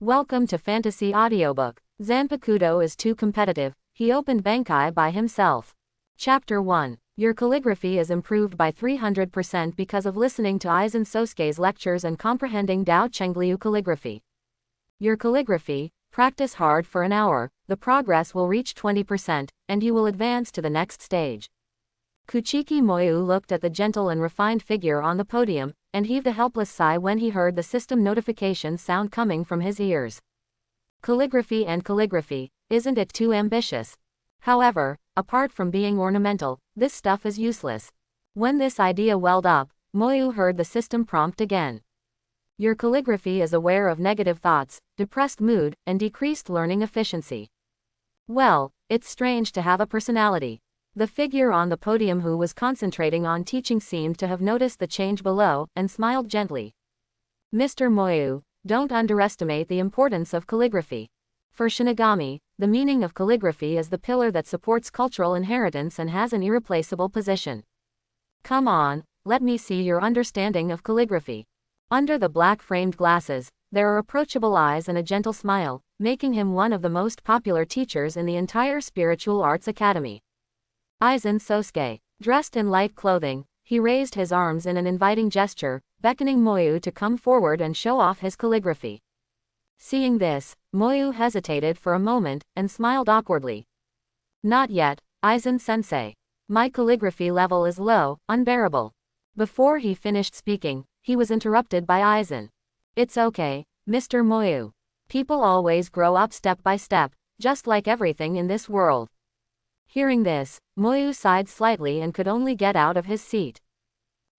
Welcome to Fantasy Audiobook. Zanpakutō is too competitive. He opened Bankai by himself. Chapter 1. Your calligraphy is improved by 300% because of listening to Aizen Sosuke's lectures and comprehending Dao Chengliu calligraphy. Your calligraphy, practice hard for an hour, the progress will reach 20%, and you will advance to the next stage. Kuchiki Moyu looked at the gentle and refined figure on the podium, and heaved a helpless sigh when he heard the system notification sound coming from his ears. Calligraphy and calligraphy, isn't it too ambitious? However, apart from being ornamental, this stuff is useless. When this idea welled up, Moyu heard the system prompt again. Your calligraphy is aware of negative thoughts, depressed mood, and decreased learning efficiency. Well, it's strange to have a personality. The figure on the podium who was concentrating on teaching seemed to have noticed the change below, and smiled gently. Mr. Moyu, don't underestimate the importance of calligraphy. For Shinigami, the meaning of calligraphy is the pillar that supports cultural inheritance and has an irreplaceable position. Come on, let me see your understanding of calligraphy. Under the black-framed glasses, there are approachable eyes and a gentle smile, making him one of the most popular teachers in the entire Spiritual Arts Academy. Aizen Sosuke, dressed in light clothing, he raised his arms in an inviting gesture, beckoning Moyu to come forward and show off his calligraphy. Seeing this, Moyu hesitated for a moment, and smiled awkwardly. Not yet, Aizen-sensei. My calligraphy level is low, unbearable. Before he finished speaking, he was interrupted by Aizen. It's okay, Mr. Moyu. People always grow up step by step, just like everything in this world. Hearing this, Moyu sighed slightly and could only get out of his seat.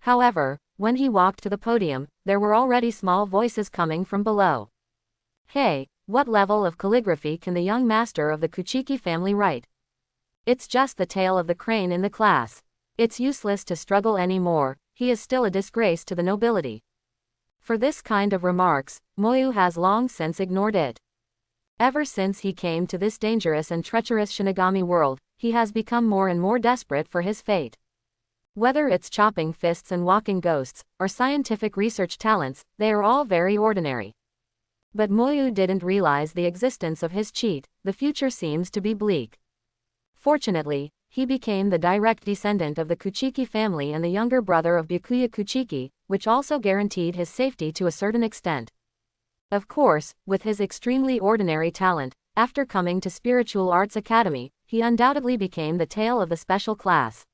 However, when he walked to the podium, there were already small voices coming from below. Hey, what level of calligraphy can the young master of the Kuchiki family write? It's just the tail of the crane in the class. It's useless to struggle anymore, he is still a disgrace to the nobility. For this kind of remarks, Moyu has long since ignored it. Ever since he came to this dangerous and treacherous Shinigami world, he has become more and more desperate for his fate. Whether it's chopping fists and walking ghosts, or scientific research talents, they are all very ordinary. But Moyu didn't realize the existence of his cheat. The future seems to be bleak. Fortunately, he became the direct descendant of the Kuchiki family and the younger brother of Byakuya Kuchiki, which also guaranteed his safety to a certain extent. Of course, with his extremely ordinary talent, after coming to Spiritual Arts Academy, he undoubtedly became the tail of the special class.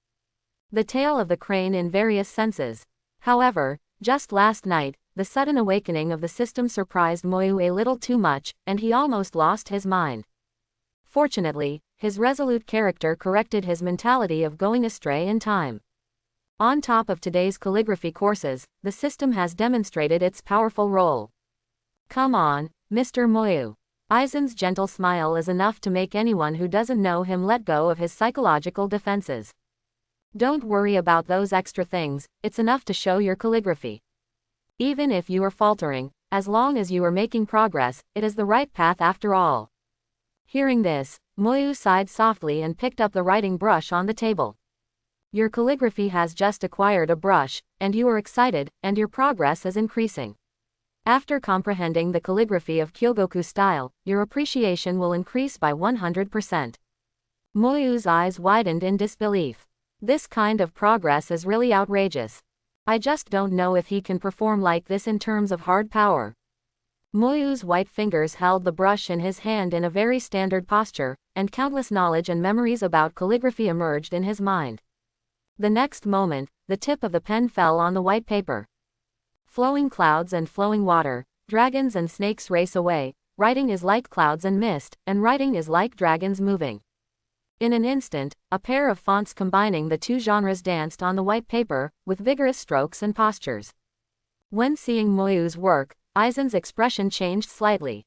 The tail of the crane in various senses. However, just last night, the sudden awakening of the system surprised Moyu a little too much, and he almost lost his mind. Fortunately, his resolute character corrected his mentality of going astray in time. On top of today's calligraphy courses, the system has demonstrated its powerful role. Come on, Mr. Moyu. Aizen's gentle smile is enough to make anyone who doesn't know him let go of his psychological defenses. Don't worry about those extra things, it's enough to show your calligraphy. Even if you are faltering, as long as you are making progress, it is the right path after all. Hearing this, Moyu sighed softly and picked up the writing brush on the table. Your calligraphy has just acquired a brush, and you are excited, and your progress is increasing. After comprehending the calligraphy of Kyogoku style, your appreciation will increase by 100%. Moyu's eyes widened in disbelief. This kind of progress is really outrageous. I just don't know if he can perform like this in terms of hard power. Moyu's white fingers held the brush in his hand in a very standard posture, and countless knowledge and memories about calligraphy emerged in his mind. The next moment, the tip of the pen fell on the white paper. Flowing clouds and flowing water, dragons and snakes race away, writing is like clouds and mist, and writing is like dragons moving. In an instant, a pair of fonts combining the two genres danced on the white paper, with vigorous strokes and postures. When seeing Moyu's work, Aizen's expression changed slightly.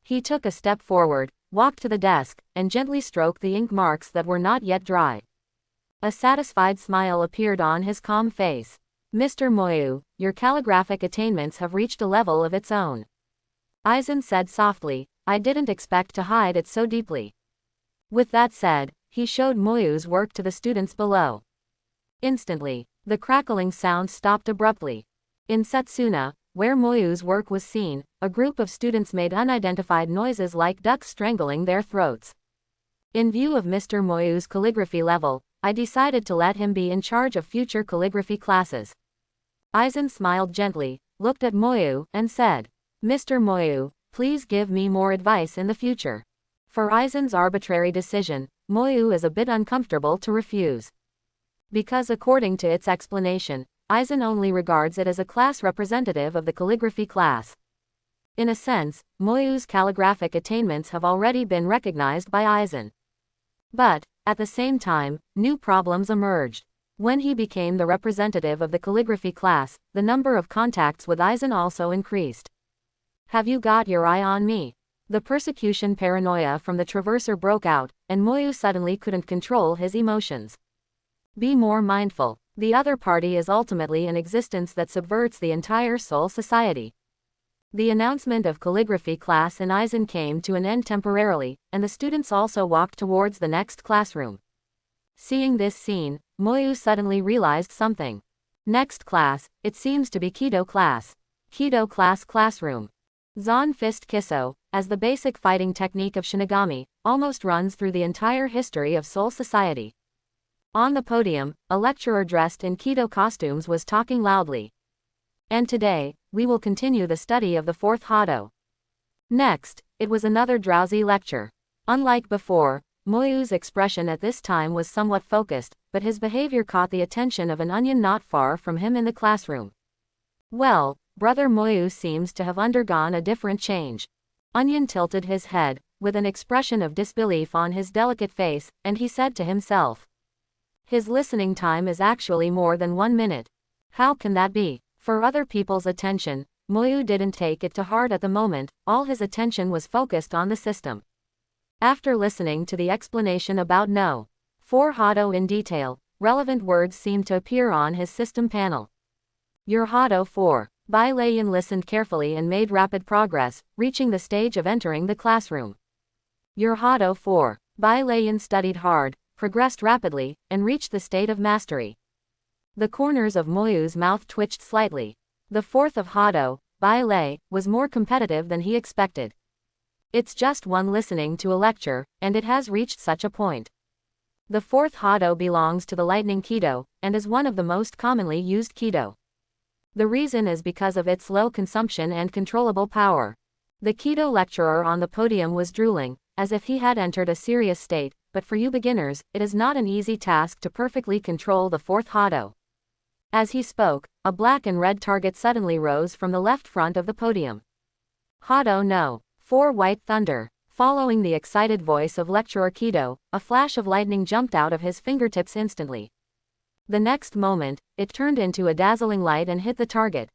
He took a step forward, walked to the desk, and gently stroked the ink marks that were not yet dry. A satisfied smile appeared on his calm face. Mr. Moyu, your calligraphic attainments have reached a level of its own. Aizen said softly, I didn't expect to hide it so deeply. With that said, he showed Moyu's work to the students below. Instantly, the crackling sound stopped abruptly. In Setsuna, where Moyu's work was seen, a group of students made unidentified noises like ducks strangling their throats. In view of Mr. Moyu's calligraphy level, I decided to let him be in charge of future calligraphy classes. Aizen smiled gently, looked at Moyu, and said, Mr. Moyu, please give me more advice in the future. For Aizen's arbitrary decision, Moyu is a bit uncomfortable to refuse. Because according to its explanation, Aizen only regards it as a class representative of the calligraphy class. In a sense, Moyu's calligraphic attainments have already been recognized by Aizen. But, at the same time, new problems emerged. When he became the representative of the calligraphy class, the number of contacts with Aizen also increased. Have you got your eye on me? The persecution paranoia from the Traverser broke out, and Moyu suddenly couldn't control his emotions. Be more mindful. The other party is ultimately an existence that subverts the entire Soul Society. The announcement of calligraphy class in Aizen came to an end temporarily, and the students also walked towards the next classroom. Seeing this scene, Moyu suddenly realized something. Next class, it seems to be Kido class. Kido class classroom. Zan Fist Kiso, as the basic fighting technique of Shinigami, almost runs through the entire history of Soul Society. On the podium, a lecturer dressed in Kido costumes was talking loudly. And today, we will continue the study of the fourth Hado. Next, it was another drowsy lecture. Unlike before, Moyu's expression at this time was somewhat focused, but his behavior caught the attention of an onion not far from him in the classroom. Well, Brother Moyu seems to have undergone a different change. Onion tilted his head, with an expression of disbelief on his delicate face, and he said to himself, his listening time is actually more than 1 minute. How can that be? For other people's attention, Moyu didn't take it to heart at the moment, all his attention was focused on the system. After listening to the explanation about No. 4 Hado in detail, relevant words seemed to appear on his system panel. Your Hado 4. Bai Leiyan listened carefully and made rapid progress, reaching the stage of entering the classroom. Your Hado 4. Bai Leiyan studied hard, progressed rapidly, and reached the state of mastery. The corners of Moyu's mouth twitched slightly. The fourth of Hado, Bai Lei, was more competitive than he expected. It's just one listening to a lecture, and it has reached such a point. The fourth Hado belongs to the Lightning Kido, and is one of the most commonly used Kido. The reason is because of its low consumption and controllable power. The Kido lecturer on the podium was drooling, as if he had entered a serious state, but for you beginners, it is not an easy task to perfectly control the fourth Hado. As he spoke, a black and red target suddenly rose from the left front of the podium. Hado no. 4 White Thunder. Following the excited voice of Lecturer Kido, a flash of lightning jumped out of his fingertips instantly. The next moment, it turned into a dazzling light and hit the target.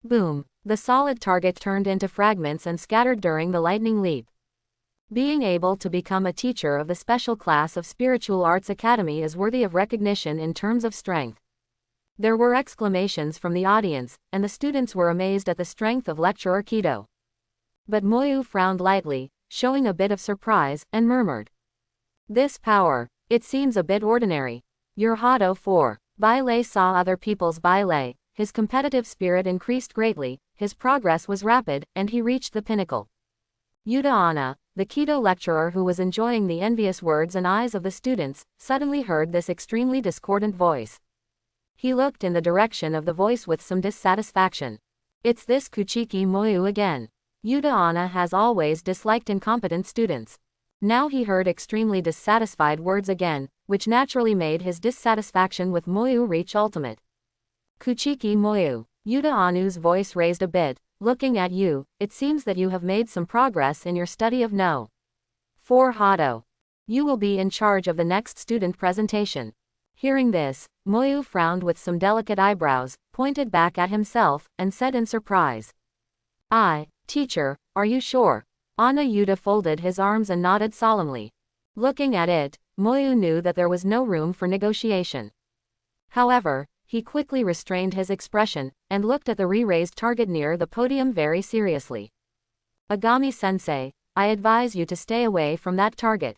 Boom! The solid target turned into fragments and scattered during the lightning leap. Being able to become a teacher of the special class of Spiritual Arts Academy is worthy of recognition in terms of strength. There were exclamations from the audience, and the students were amazed at the strength of Lecturer Kido. But Moyu frowned lightly, showing a bit of surprise, and murmured, this power, it seems a bit ordinary. Your Hado 4. Bai Lei saw other people's Bai Lei, his competitive spirit increased greatly, his progress was rapid, and he reached the pinnacle. Yuta Anna, the Kido lecturer who was enjoying the envious words and eyes of the students, suddenly heard this extremely discordant voice. He looked in the direction of the voice with some dissatisfaction. It's this Kuchiki Moyu again. Yuta Anna has always disliked incompetent students. Now he heard extremely dissatisfied words again, which naturally made his dissatisfaction with Moyu reach ultimate. Kuchiki Moyu. Yuta Anu's voice raised a bit. Looking at you, it seems that you have made some progress in your study of No. 4 Hado. You will be in charge of the next student presentation. Hearing this, Moyu frowned with some delicate eyebrows, pointed back at himself, and said in surprise, Teacher, are you sure? Anna Yuta folded his arms and nodded solemnly. Looking at it, Moyu knew that there was no room for negotiation. However, he quickly restrained his expression, and looked at the re-raised target near the podium very seriously. Agami-sensei, I advise you to stay away from that target.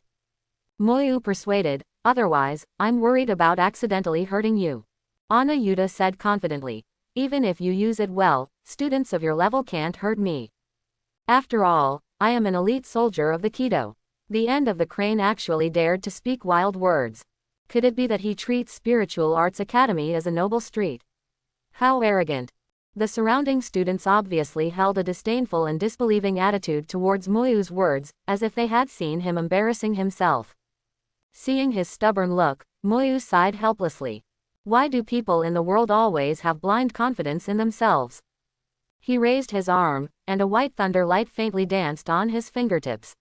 Moyu persuaded, otherwise, I'm worried about accidentally hurting you. Anna Yuta said confidently, even if you use it well, students of your level can't hurt me. After all, I am an elite soldier of the Kido. The end of the crane actually dared to speak wild words. Could it be that he treats Spiritual Arts Academy as a noble street? How arrogant. The surrounding students obviously held a disdainful and disbelieving attitude towards Moyu's words, as if they had seen him embarrassing himself. Seeing his stubborn look, Moyu sighed helplessly. Why do people in the world always have blind confidence in themselves? He raised his arm, and a white thunder light faintly danced on his fingertips.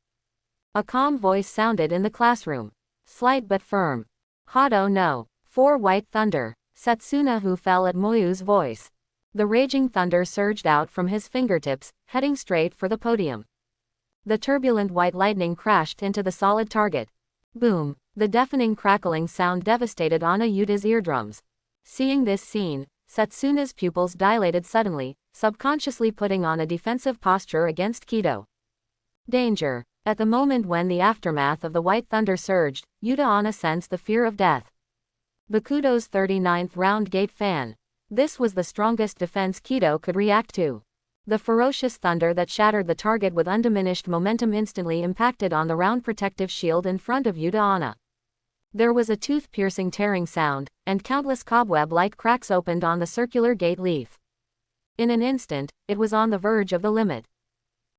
A calm voice sounded in the classroom. Slight but firm. Hado no. 4 white thunder. Setsuna who fell at Moyu's voice. The raging thunder surged out from his fingertips, heading straight for the podium. The turbulent white lightning crashed into the solid target. Boom! The deafening crackling sound devastated Ana Yuta's eardrums. Seeing this scene, Setsuna's pupils dilated suddenly, subconsciously putting on a defensive posture against Kido. Danger! At the moment when the aftermath of the white thunder surged, Yuta Ana sensed the fear of death. Bakudo's 39th round gate fan. This was the strongest defense Kido could react to. The ferocious thunder that shattered the target with undiminished momentum instantly impacted on the round protective shield in front of Yuta Ana. There was a tooth-piercing tearing sound, and countless cobweb-like cracks opened on the circular gate leaf. In an instant, it was on the verge of the limit.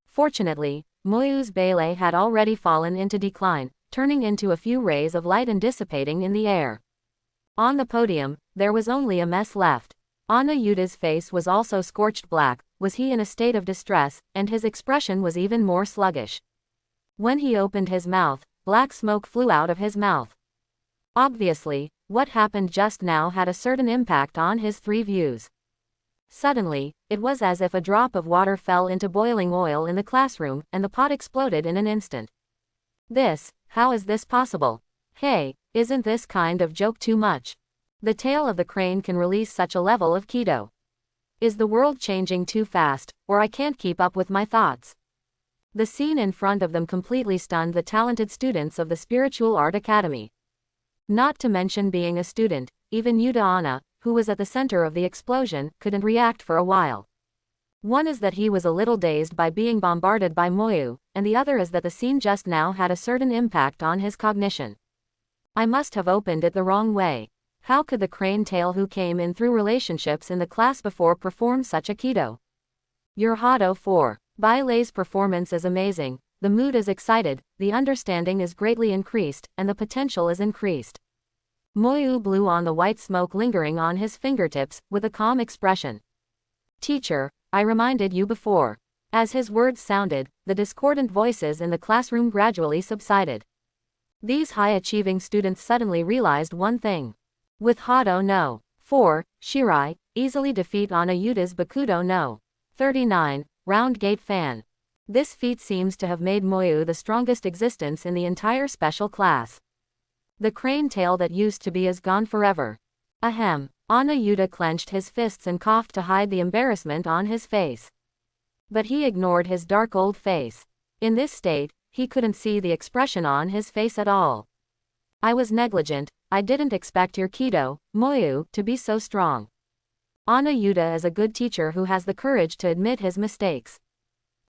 Fortunately, Moyu's belay had already fallen into decline, turning into a few rays of light and dissipating in the air. On the podium, there was only a mess left. Ana Yuta's face was also scorched black. Was he in a state of distress, and his expression was even more sluggish. When he opened his mouth, black smoke flew out of his mouth. Obviously, what happened just now had a certain impact on his 3 views. Suddenly, it was as if a drop of water fell into boiling oil in the classroom, and the pot exploded in an instant. How is this possible? Hey, isn't this kind of joke too much? The tail of the crane can release such a level of Kido. Is the world changing too fast, or I can't keep up with my thoughts? The scene in front of them completely stunned the talented students of the Spiritual Art Academy. Not to mention being a student, even Yuta Ana, who was at the center of the explosion, couldn't react for a while. One is that he was a little dazed by being bombarded by Moyu, and the other is that the scene just now had a certain impact on his cognition. I must have opened it the wrong way. How could the crane tail who came in through relationships in the class before perform such a Kido? Your Hado 4. Bailei's performance is amazing, the mood is excited, the understanding is greatly increased, and the potential is increased. Moyu blew on the white smoke lingering on his fingertips, with a calm expression. Teacher, I reminded you before. As his words sounded, the discordant voices in the classroom gradually subsided. These high-achieving students suddenly realized one thing. With Hado no. 4, Shirai, easily defeat Ana Yuta's Bakudo no. 39, round gate fan. This feat seems to have made Moyu the strongest existence in the entire special class. The crane tail that used to be is gone forever. Ahem. Ana Yuta clenched his fists and coughed to hide the embarrassment on his face. But he ignored his dark old face. In this state, he couldn't see the expression on his face at all. I was negligent, I didn't expect your Kido, Moyu, to be so strong. Ana Yuta is a good teacher who has the courage to admit his mistakes.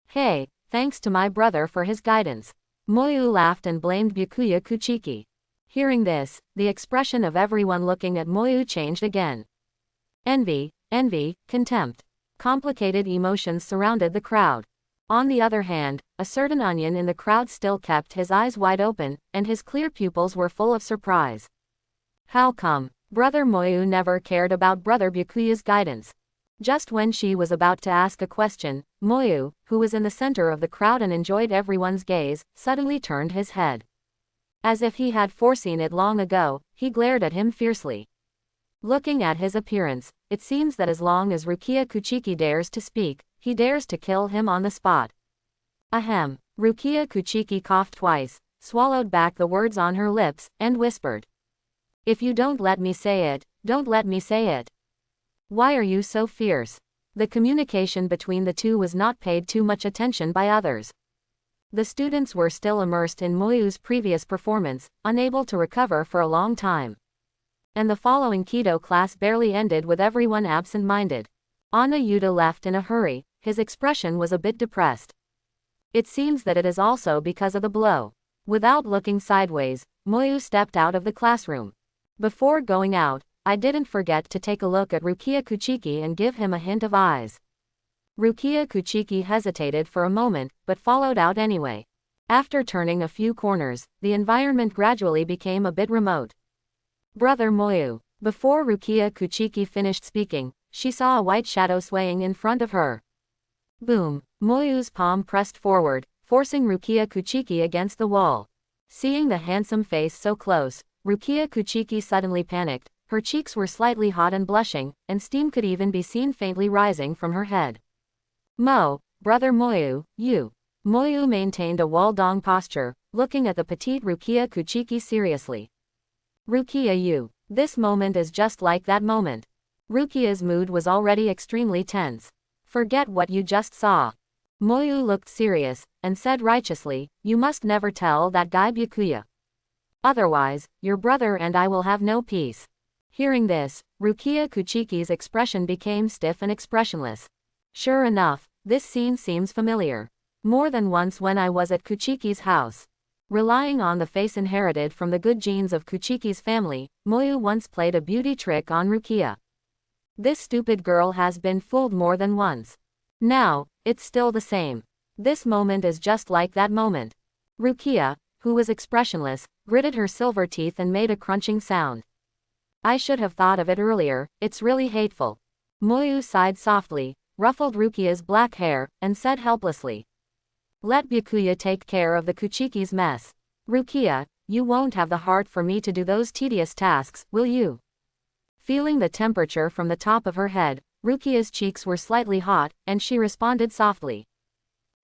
Hey, thanks to my brother for his guidance. Moyu laughed and blamed Byakuya Kuchiki. Hearing this, the expression of everyone looking at Moyu changed again. Envy, contempt. Complicated emotions surrounded the crowd. On the other hand, a certain onion in the crowd still kept his eyes wide open, and his clear pupils were full of surprise. How come? Brother Moyu never cared about Brother Byakuya's guidance. Just when she was about to ask a question, Moyu, who was in the center of the crowd and enjoyed everyone's gaze, suddenly turned his head. As if he had foreseen it long ago, he glared at him fiercely. Looking at his appearance, it seems that as long as Rukia Kuchiki dares to speak, he dares to kill him on the spot. Ahem. Rukia Kuchiki coughed twice, swallowed back the words on her lips, and whispered. If you don't let me say it, don't let me say it. Why are you so fierce? The communication between the two was not paid too much attention by others. The students were still immersed in Moyu's previous performance, unable to recover for a long time. And the following Kido class barely ended with everyone absent-minded. Ana Yuta left in a hurry, his expression was a bit depressed. It seems that it is also because of the blow. Without looking sideways, Moyu stepped out of the classroom. Before going out, I didn't forget to take a look at Rukia Kuchiki and give him a hint of eyes. Rukia Kuchiki hesitated for a moment, but followed out anyway. After turning a few corners, the environment gradually became a bit remote. Brother Moyu. Before Rukia Kuchiki finished speaking, she saw a white shadow swaying in front of her. Boom! Moyu's palm pressed forward, forcing Rukia Kuchiki against the wall. Seeing the handsome face so close, Rukia Kuchiki suddenly panicked. Her cheeks were slightly hot and blushing, and steam could even be seen faintly rising from her head. Brother Moyu, you. Moyu maintained a wall-dong posture, looking at the petite Rukia Kuchiki seriously. Rukia, you. This moment is just like that moment. Rukia's mood was already extremely tense. Forget what you just saw. Moyu looked serious, and said righteously, you must never tell that guy Byakuya. Otherwise, your brother and I will have no peace. Hearing this, Rukia Kuchiki's expression became stiff and expressionless. Sure enough, this scene seems familiar. More than once when I was at Kuchiki's house. Relying on the face inherited from the good genes of Kuchiki's family, Moyu once played a beauty trick on Rukia. This stupid girl has been fooled more than once. Now, it's still the same. This moment is just like that moment. Rukia, who was expressionless, gritted her silver teeth and made a crunching sound. I should have thought of it earlier, it's really hateful. Moyu sighed softly, ruffled Rukia's black hair, and said helplessly. Let Byakuya take care of the Kuchiki's mess. Rukia, you won't have the heart for me to do those tedious tasks, will you? Feeling the temperature from the top of her head, Rukia's cheeks were slightly hot, and she responded softly.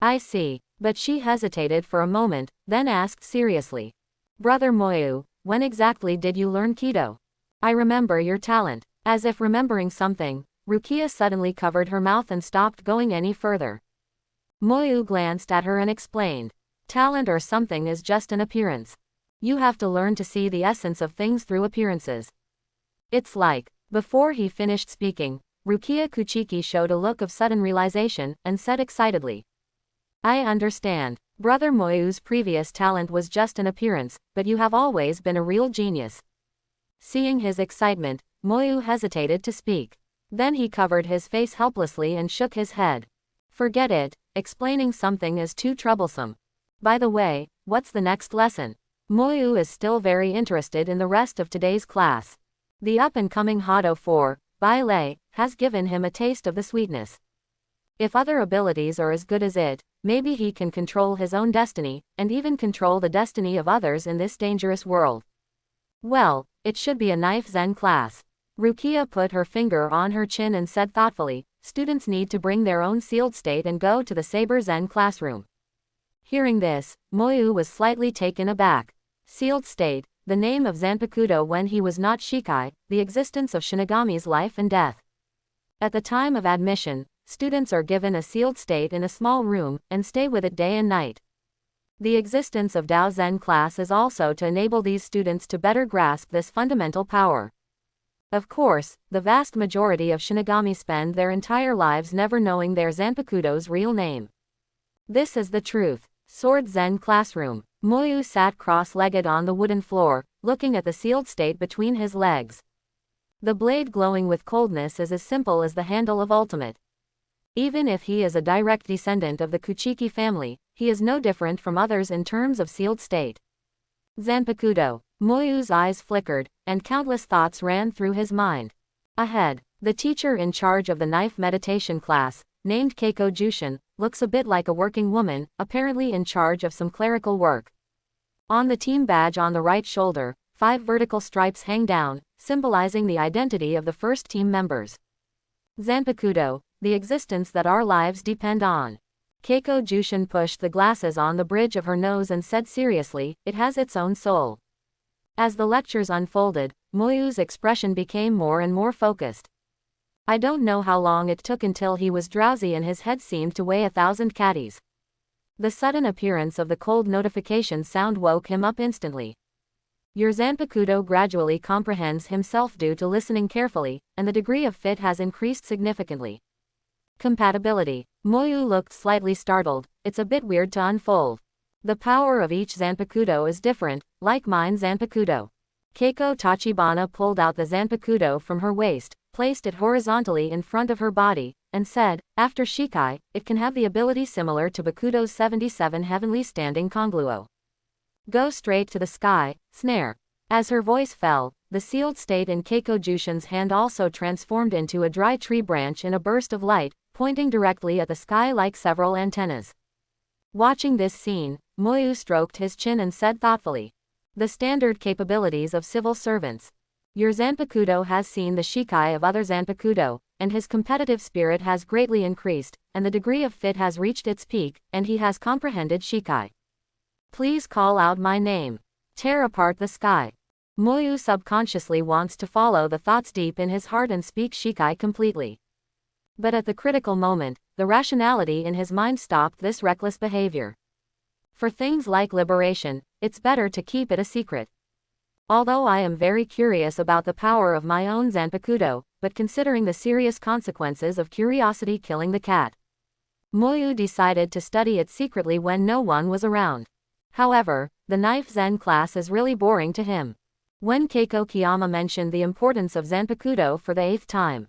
I see, but she hesitated for a moment, then asked seriously. Brother Moyu, when exactly did you learn Kido? I remember your talent. As if remembering something, Rukia suddenly covered her mouth and stopped going any further. Moyu glanced at her and explained. Talent or something is just an appearance. You have to learn to see the essence of things through appearances. It's like, before he finished speaking, Rukia Kuchiki showed a look of sudden realization, and said excitedly. I understand. Brother Moyu's previous talent was just an appearance, but you have always been a real genius. Seeing his excitement, Moyu hesitated to speak. Then he covered his face helplessly and shook his head. Forget it, explaining something is too troublesome. By the way, what's the next lesson? Moyu is still very interested in the rest of today's class. The up-and-coming Hado 4, ballet, has given him a taste of the sweetness. If other abilities are as good as it, maybe he can control his own destiny, and even control the destiny of others in this dangerous world. Well, it should be a knife Zen class. Rukia put her finger on her chin and said thoughtfully, students need to bring their own sealed state and go to the Saber Zen classroom. Hearing this, Moyu was slightly taken aback. Sealed state, the name of Zanpakutō when he was not Shikai, the existence of Shinigami's life and death. At the time of admission, students are given a sealed state in a small room, and stay with it day and night. The existence of Dao Zen class is also to enable these students to better grasp this fundamental power. Of course, the vast majority of Shinigami spend their entire lives never knowing their Zanpakutō's real name. This is the truth. Sword Zen classroom. Moyu sat cross-legged on the wooden floor, looking at the sealed state between his legs. The blade glowing with coldness is as simple as the handle of ultimate. Even if he is a direct descendant of the Kuchiki family, he is no different from others in terms of sealed state. Zanpakutō. Moyu's eyes flickered, and countless thoughts ran through his mind. Ahead, the teacher in charge of the knife meditation class, named Keiko Jushin, looks a bit like a working woman, apparently in charge of some clerical work. On the team badge on the right shoulder, 5 vertical stripes hang down, symbolizing the identity of the first team members. Zanpakutō, the existence that our lives depend on. Keiko Jushin pushed the glasses on the bridge of her nose and said seriously, it has its own soul. As the lectures unfolded, Moyu's expression became more and more focused. I don't know how long it took until he was drowsy and his head seemed to weigh 1,000 catties. The sudden appearance of the cold notification sound woke him up instantly. Your Zanpakutō gradually comprehends himself due to listening carefully, and the degree of fit has increased significantly. Compatibility. Moyu looked slightly startled. It's a bit weird to unfold. The power of each Zanpakutō is different, like mine Zanpakutō. Keiko Tachibana pulled out the Zanpakutō from her waist, placed it horizontally in front of her body, and said, after Shikai, it can have the ability similar to Bakudo's 77 heavenly standing Kongluo. Go straight to the sky, snare. As her voice fell, the sealed state in Keiko Jushin's hand also transformed into a dry tree branch in a burst of light, pointing directly at the sky like several antennas. Watching this scene, Moyu stroked his chin and said thoughtfully, the standard capabilities of civil servants. Your Zanpakutō has seen the Shikai of other Zanpakutō, and his competitive spirit has greatly increased, and the degree of fit has reached its peak, and he has comprehended Shikai. Please call out my name. Tear apart the sky. Moyu subconsciously wants to follow the thoughts deep in his heart and speak Shikai completely. But at the critical moment, the rationality in his mind stopped this reckless behavior. For things like liberation, it's better to keep it a secret. Although I am very curious about the power of my own Zanpakutō, but considering the serious consequences of curiosity killing the cat, Moyu decided to study it secretly when no one was around. However, the knife Zen class is really boring to him. When Keiko Kiyama mentioned the importance of Zanpakutō for the 8th time,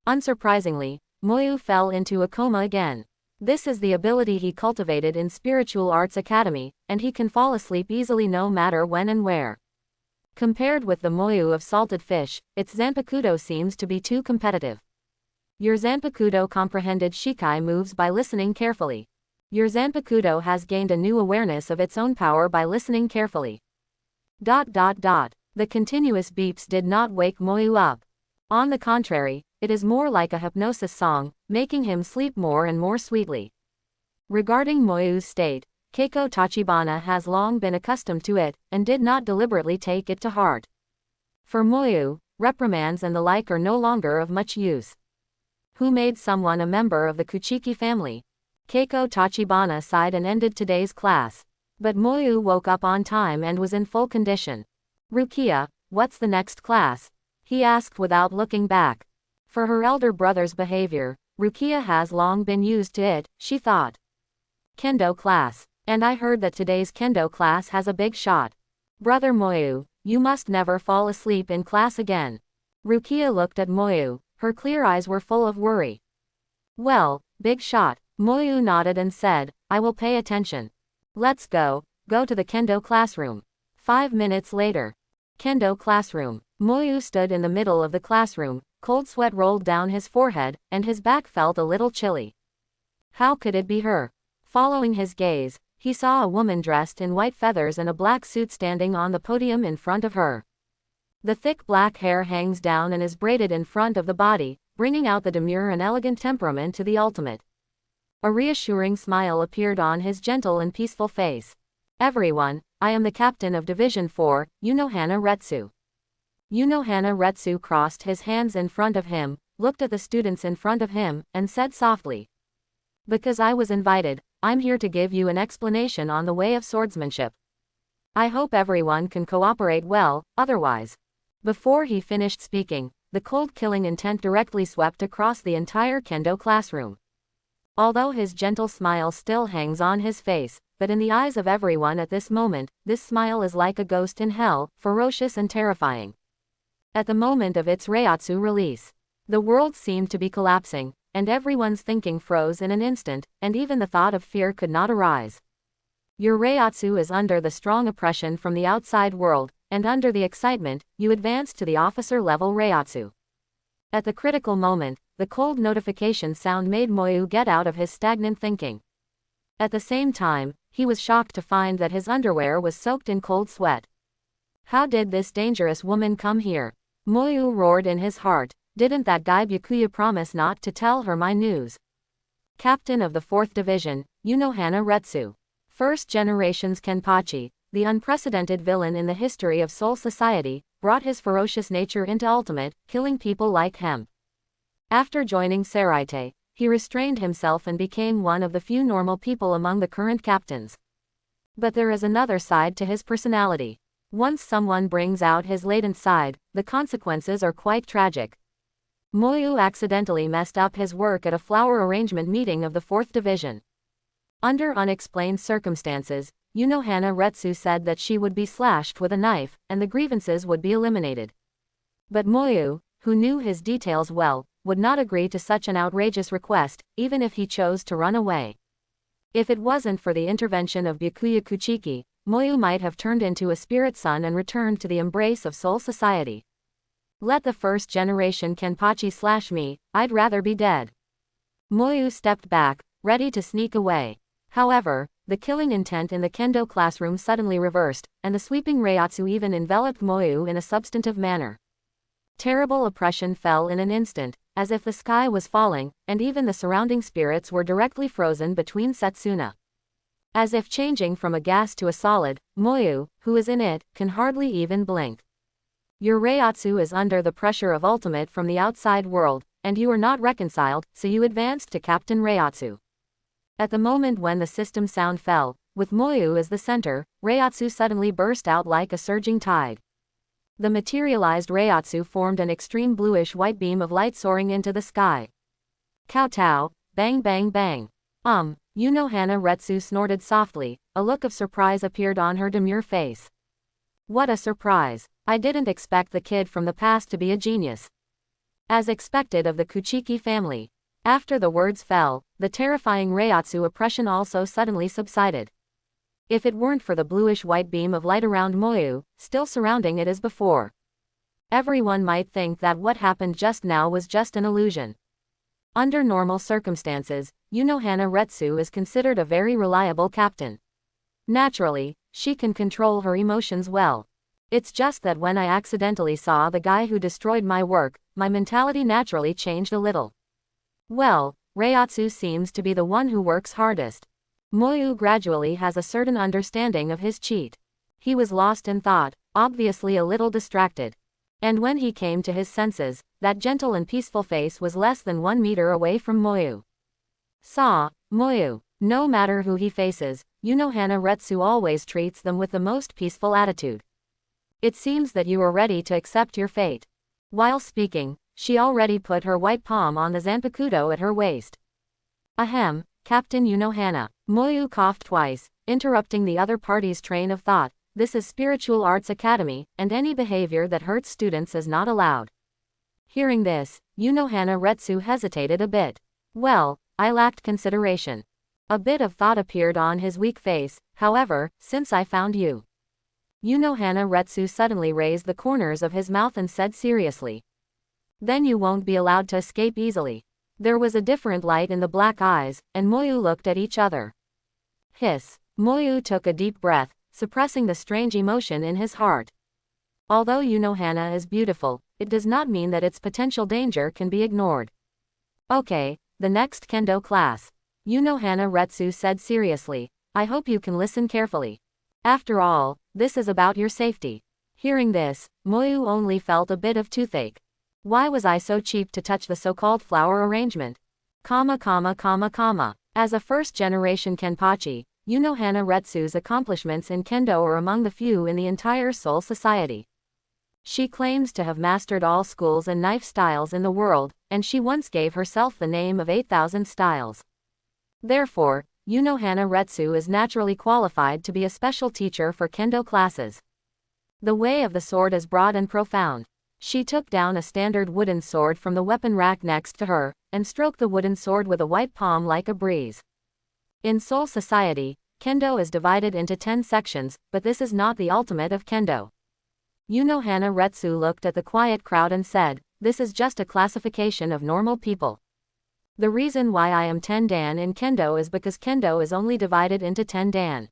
unsurprisingly, Moyu fell into a coma again. This is the ability he cultivated in Spiritual Arts Academy, and he can fall asleep easily no matter when and where. Compared with the Moyu of salted fish, its Zanpakutō seems to be too competitive. Your Zanpakutō comprehended Shikai moves by listening carefully. Your Zanpakutō has gained a new awareness of its own power by listening carefully. ... The continuous beeps did not wake Moyu up. On the contrary, it is more like a hypnosis song, making him sleep more and more sweetly. Regarding Moyu's state, Keiko Tachibana has long been accustomed to it, and did not deliberately take it to heart. For Moyu, reprimands and the like are no longer of much use. Who made someone a member of the Kuchiki family? Keiko Tachibana sighed and ended today's class. But Moyu woke up on time and was in full condition. Rukia, what's the next class? He asked without looking back. For her elder brother's behavior, Rukia has long been used to it, she thought. Kendo class. And I heard that today's kendo class has a big shot. Brother Moyu, you must never fall asleep in class again. Rukia looked at Moyu, her clear eyes were full of worry. Well, big shot. Moyu nodded and said, I will pay attention. Let's go to the kendo classroom. 5 minutes later. Kendo classroom. Moyu stood in the middle of the classroom, cold sweat rolled down his forehead, and his back felt a little chilly. How could it be her? Following his gaze, he saw a woman dressed in white feathers and a black suit standing on the podium in front of her. The thick black hair hangs down and is braided in front of the body, bringing out the demure and elegant temperament to the ultimate. A reassuring smile appeared on his gentle and peaceful face. Everyone, I am the captain of Division 4, Unohana Retsu. Unohana Retsu crossed his hands in front of him, looked at the students in front of him, and said softly, because I was invited, I'm here to give you an explanation on the way of swordsmanship. I hope everyone can cooperate well, otherwise. Before he finished speaking, the cold killing intent directly swept across the entire kendo classroom. Although his gentle smile still hangs on his face, but in the eyes of everyone at this moment, this smile is like a ghost in hell, ferocious and terrifying. At the moment of its Reiatsu release, the world seemed to be collapsing, and everyone's thinking froze in an instant, and even the thought of fear could not arise. Your Reiatsu is under the strong oppression from the outside world, and under the excitement, you advance to the officer-level Reiatsu. At the critical moment, the cold notification sound made Moyu get out of his stagnant thinking. At the same time, he was shocked to find that his underwear was soaked in cold sweat. How did this dangerous woman come here? Moyu roared in his heart, didn't that guy Byakuya promise not to tell her my news? Captain of the 4th Division, Unohana Retsu. First generation's Kenpachi, the unprecedented villain in the history of Soul Society, brought his ferocious nature into ultimate, killing people like hemp. After joining Seraite, he restrained himself and became one of the few normal people among the current captains. But there is another side to his personality. Once someone brings out his latent side, the consequences are quite tragic. Moyu accidentally messed up his work at a flower arrangement meeting of the 4th Division. Under unexplained circumstances, Unohana Retsu said that she would be slashed with a knife, and the grievances would be eliminated. But Moyu, who knew his details well, would not agree to such an outrageous request, even if he chose to run away. If it wasn't for the intervention of Byakuya Kuchiki, Moyu might have turned into a spirit son and returned to the embrace of soul society. Let the first generation Kenpachi slash me, I'd rather be dead. Moyu stepped back, ready to sneak away. However, the killing intent in the kendo classroom suddenly reversed, and the sweeping reiatsu even enveloped Moyu in a substantive manner. Terrible oppression fell in an instant, as if the sky was falling, and even the surrounding spirits were directly frozen between Setsuna. As if changing from a gas to a solid, Moyu, who is in it, can hardly even blink. Your reiatsu is under the pressure of ultimate from the outside world, and you are not reconciled, so you advanced to Captain Reiatsu. At the moment when the system sound fell, with Moyu as the center, reiatsu suddenly burst out like a surging tide. The materialized reiatsu formed an extreme bluish-white beam of light soaring into the sky. Kowtow, bang bang bang. Unohana Retsu snorted softly, a look of surprise appeared on her demure face. What a surprise. I didn't expect the kid from the past to be a genius. As expected of the Kuchiki family. After the words fell, the terrifying reiatsu oppression also suddenly subsided. If it weren't for the bluish-white beam of light around Moyu, still surrounding it as before, everyone might think that what happened just now was just an illusion. Under normal circumstances, Unohana Retsu is considered a very reliable captain. Naturally, she can control her emotions well. It's just that when I accidentally saw the guy who destroyed my work, my mentality naturally changed a little. Well, reiatsu seems to be the one who works hardest. Moyu gradually has a certain understanding of his cheat. He was lost in thought, obviously a little distracted. And when he came to his senses, that gentle and peaceful face was less than 1 meter away from Moyu. Moyu, no matter who he faces, Unohana Retsu always treats them with the most peaceful attitude. It seems that you are ready to accept your fate. While speaking, she already put her white palm on the Zanpakutō at her waist. Ahem, Captain Unohana. Moyu coughed twice, interrupting the other party's train of thought. This is Spiritual Arts Academy, and any behavior that hurts students is not allowed. Hearing this, Unohana Retsu hesitated a bit. Well, I lacked consideration. A bit of thought appeared on his weak face, however, since I found you. Unohana Retsu suddenly raised the corners of his mouth and said seriously. Then you won't be allowed to escape easily. There was a different light in the black eyes, and Moyu looked at each other. Hiss. Moyu took a deep breath, suppressing the strange emotion in his heart. Although Unohana is beautiful, it does not mean that its potential danger can be ignored. Okay, the next kendo class. Unohana Retsu said seriously. I hope you can listen carefully. After all, this is about your safety. Hearing this, Moyu only felt a bit of toothache. Why was I so cheap to touch the so-called flower arrangement? As a first-generation Kenpachi, Unohana Retsu's accomplishments in kendo are among the few in the entire Soul Society. She claims to have mastered all schools and knife styles in the world, and she once gave herself the name of 8,000 styles. Therefore, Unohana Retsu is naturally qualified to be a special teacher for kendo classes. The way of the sword is broad and profound. She took down a standard wooden sword from the weapon rack next to her, and stroked the wooden sword with a white palm like a breeze. In Soul Society, kendo is divided into 10 sections, but this is not the ultimate of kendo. Unohana Retsu looked at the quiet crowd and said, this is just a classification of normal people. The reason why I am 10 dan in kendo is because kendo is only divided into 10 dan.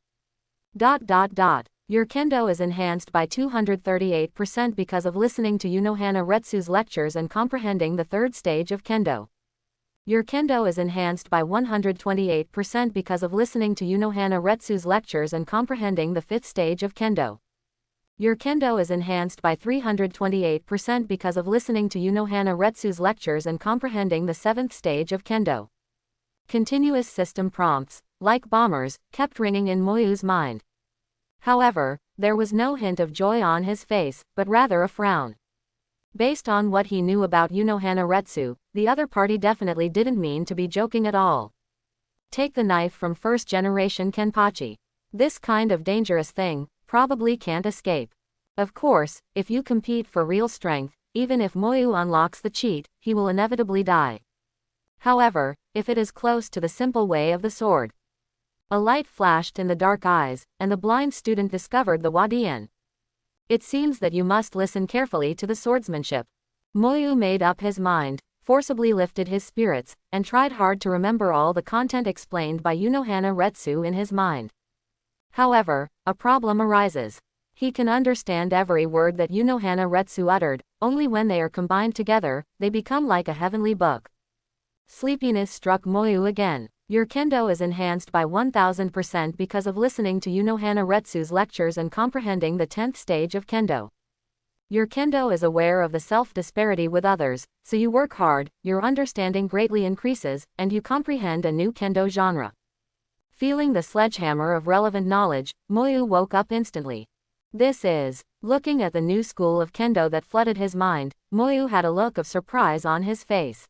Your kendo is enhanced by 238% because of listening to Unohana Retsu's lectures and comprehending the third stage of kendo. Your kendo is enhanced by 128% because of listening to Unohana Retsu's lectures and comprehending the fifth stage of kendo. Your kendo is enhanced by 328% because of listening to Unohana Retsu's lectures and comprehending the seventh stage of kendo. Continuous system prompts, like bombers, kept ringing in Moyu's mind. However, there was no hint of joy on his face, but rather a frown. Based on what he knew about Unohana Retsu, the other party definitely didn't mean to be joking at all. Take the knife from first-generation Kenpachi. This kind of dangerous thing probably can't escape. Of course, if you compete for real strength, even if Moyu unlocks the cheat, he will inevitably die. However, if it is close to the simple way of the sword. A light flashed in the dark eyes, and the blind student discovered the Wadian. It seems that you must listen carefully to the swordsmanship. Moyu made up his mind, forcibly lifted his spirits, and tried hard to remember all the content explained by Unohana Retsu in his mind. However, a problem arises. He can understand every word that Unohana Retsu uttered, only when they are combined together, they become like a heavenly book. Sleepiness struck Moyu again. Your kendo is enhanced by 1000% because of listening to Unohana Retsu's lectures and comprehending the 10th stage of kendo. Your kendo is aware of the self-disparity with others, so you work hard, your understanding greatly increases, and you comprehend a new kendo genre. Feeling the sledgehammer of relevant knowledge, Moyu woke up instantly. This is. Looking at the new school of kendo that flooded his mind, Moyu had a look of surprise on his face.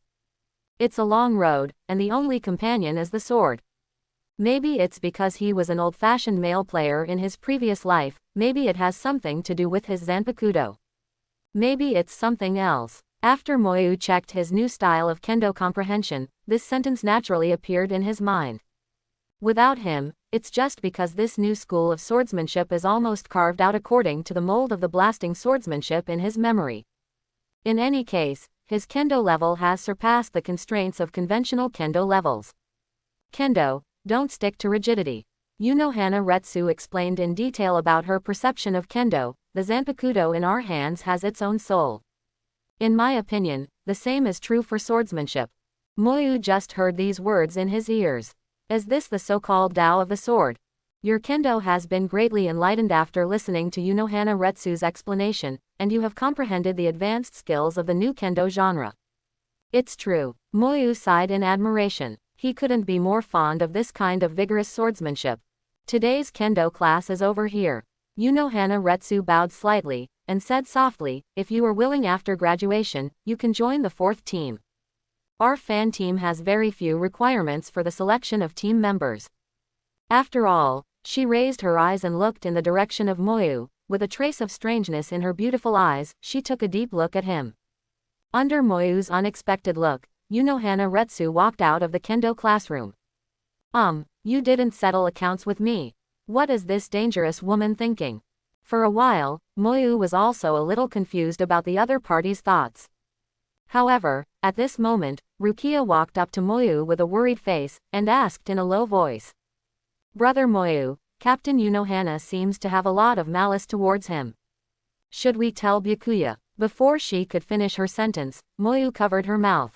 It's a long road, and the only companion is the sword. Maybe it's because he was an old-fashioned male player in his previous life, maybe it has something to do with his Zanpakutō. Maybe it's something else. After Moyu checked his new style of kendo comprehension, this sentence naturally appeared in his mind. Without him, it's just because this new school of swordsmanship is almost carved out according to the mold of the blasting swordsmanship in his memory. In any case, his kendo level has surpassed the constraints of conventional kendo levels. Kendo, don't stick to rigidity. Unohana Retsu explained in detail about her perception of kendo. The Zanpakutō in our hands has its own soul. In my opinion, the same is true for swordsmanship. Moyu just heard these words in his ears. Is this the so-called Tao of the sword? Your kendo has been greatly enlightened after listening to Unohana Retsu's explanation, and you have comprehended the advanced skills of the new kendo genre. It's true. Moyu sighed in admiration. He couldn't be more fond of this kind of vigorous swordsmanship. Today's kendo class is over here. Unohana Retsu bowed slightly, and said softly, if you are willing after graduation, you can join the 4th team. Our fan team has very few requirements for the selection of team members. After all, she raised her eyes and looked in the direction of Moyu. With a trace of strangeness in her beautiful eyes, she took a deep look at him. Under Moyu's unexpected look, Unohana Retsu walked out of the kendo classroom. You didn't settle accounts with me. What is this dangerous woman thinking? For a while, Moyu was also a little confused about the other party's thoughts. However, at this moment, Rukia walked up to Moyu with a worried face, and asked in a low voice. Brother Moyu, Captain Unohana seems to have a lot of malice towards him. Should we tell Byakuya? Before she could finish her sentence, Moyu covered her mouth.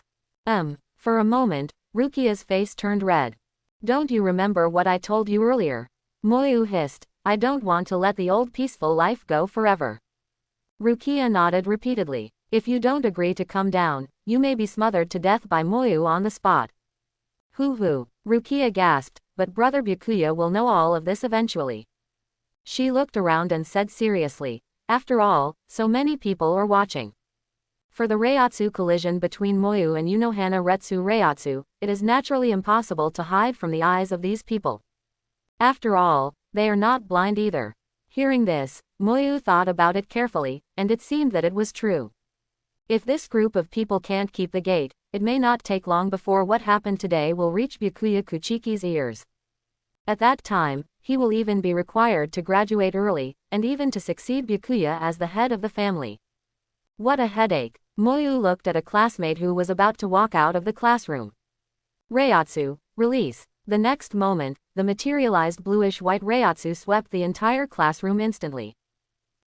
For a moment, Rukia's face turned red. Don't you remember what I told you earlier? Moyu hissed, I don't want to let the old peaceful life go forever. Rukia nodded repeatedly. If you don't agree to come down, you may be smothered to death by Moyu on the spot. Hoo-hoo, Rukia gasped, but Brother Byakuya will know all of this eventually. She looked around and said seriously, after all, so many people are watching. For the Reiatsu collision between Moyu and Unohana Retsu Reiatsu, it is naturally impossible to hide from the eyes of these people. After all, they are not blind either. Hearing this, Moyu thought about it carefully, and it seemed that it was true. If this group of people can't keep the gate, it may not take long before what happened today will reach Byakuya Kuchiki's ears. At that time, he will even be required to graduate early, and even to succeed Byakuya as the head of the family. What a headache! Moyu looked at a classmate who was about to walk out of the classroom. Reiatsu, release. The next moment, the materialized bluish-white Reiatsu swept the entire classroom instantly.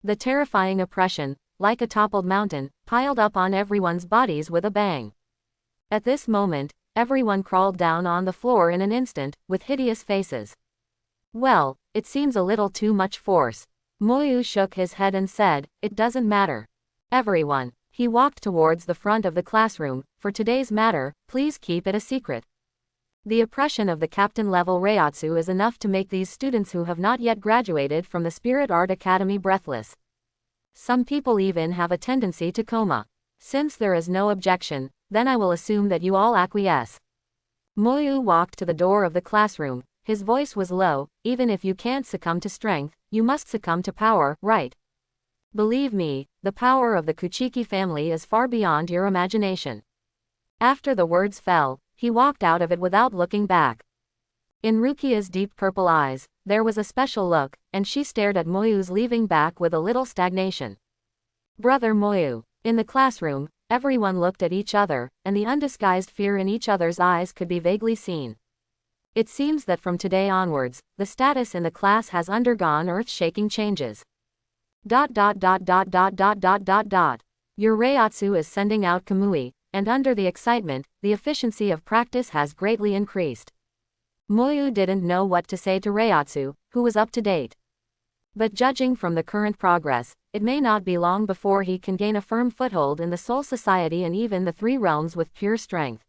The terrifying oppression, like a toppled mountain, piled up on everyone's bodies with a bang. At this moment, everyone crawled down on the floor in an instant, with hideous faces. Well, it seems a little too much force. Moyu shook his head and said, it doesn't matter. Everyone. He walked towards the front of the classroom. For today's matter, please keep it a secret. The oppression of the captain-level Reiatsu is enough to make these students who have not yet graduated from the Spirit Art Academy breathless. Some people even have a tendency to coma. Since there is no objection, then I will assume that you all acquiesce. Moyu walked to the door of the classroom. His voice was low. Even if you can't succumb to strength, you must succumb to power, right? Believe me, the power of the Kuchiki family is far beyond your imagination. After the words fell, he walked out of it without looking back. In Rukia's deep purple eyes, there was a special look, and she stared at Moyu's leaving back with a little stagnation. Brother Moyu. In the classroom, everyone looked at each other, and the undisguised fear in each other's eyes could be vaguely seen. It seems that from today onwards, the status in the class has undergone earth-shaking changes. Your Reiatsu is sending out Kamui, and under the excitement, the efficiency of practice has greatly increased. Moyu didn't know what to say to Reiatsu, who was up to date. But judging from the current progress, it may not be long before he can gain a firm foothold in the Soul Society and even the three realms with pure strength.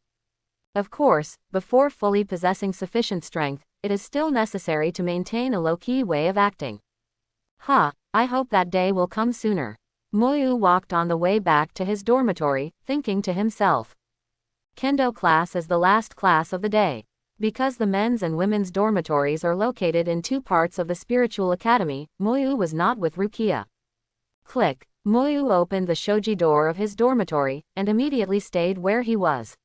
Of course, before fully possessing sufficient strength, it is still necessary to maintain a low-key way of acting. I hope that day will come sooner. Moyu walked on the way back to his dormitory, thinking to himself. Kendo class is the last class of the day. Because the men's and women's dormitories are located in two parts of the spiritual academy, Moyu was not with Rukia. Click. Moyu opened the shoji door of his dormitory, and immediately stayed where he was.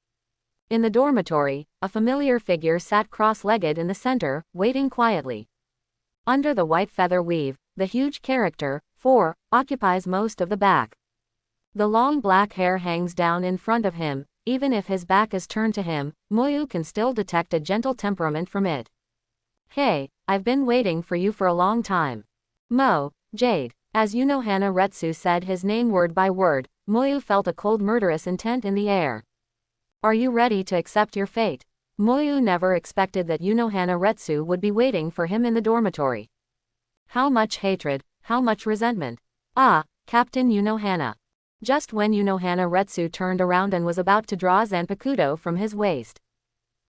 In the dormitory, a familiar figure sat cross-legged in the center, waiting quietly. Under the white feather weave, the huge character, 4, occupies most of the back. The long black hair hangs down in front of him. Even if his back is turned to him, Moyu can still detect a gentle temperament from it. Hey, I've been waiting for you for a long time. Jade. As Unohana Retsu said his name word by word, Moyu felt a cold murderous intent in the air. Are you ready to accept your fate? Moyu never expected that Unohana Retsu would be waiting for him in the dormitory. How much hatred, how much resentment. Captain Unohana. Just when Unohana Retsu turned around and was about to draw Zanpakutō from his waist,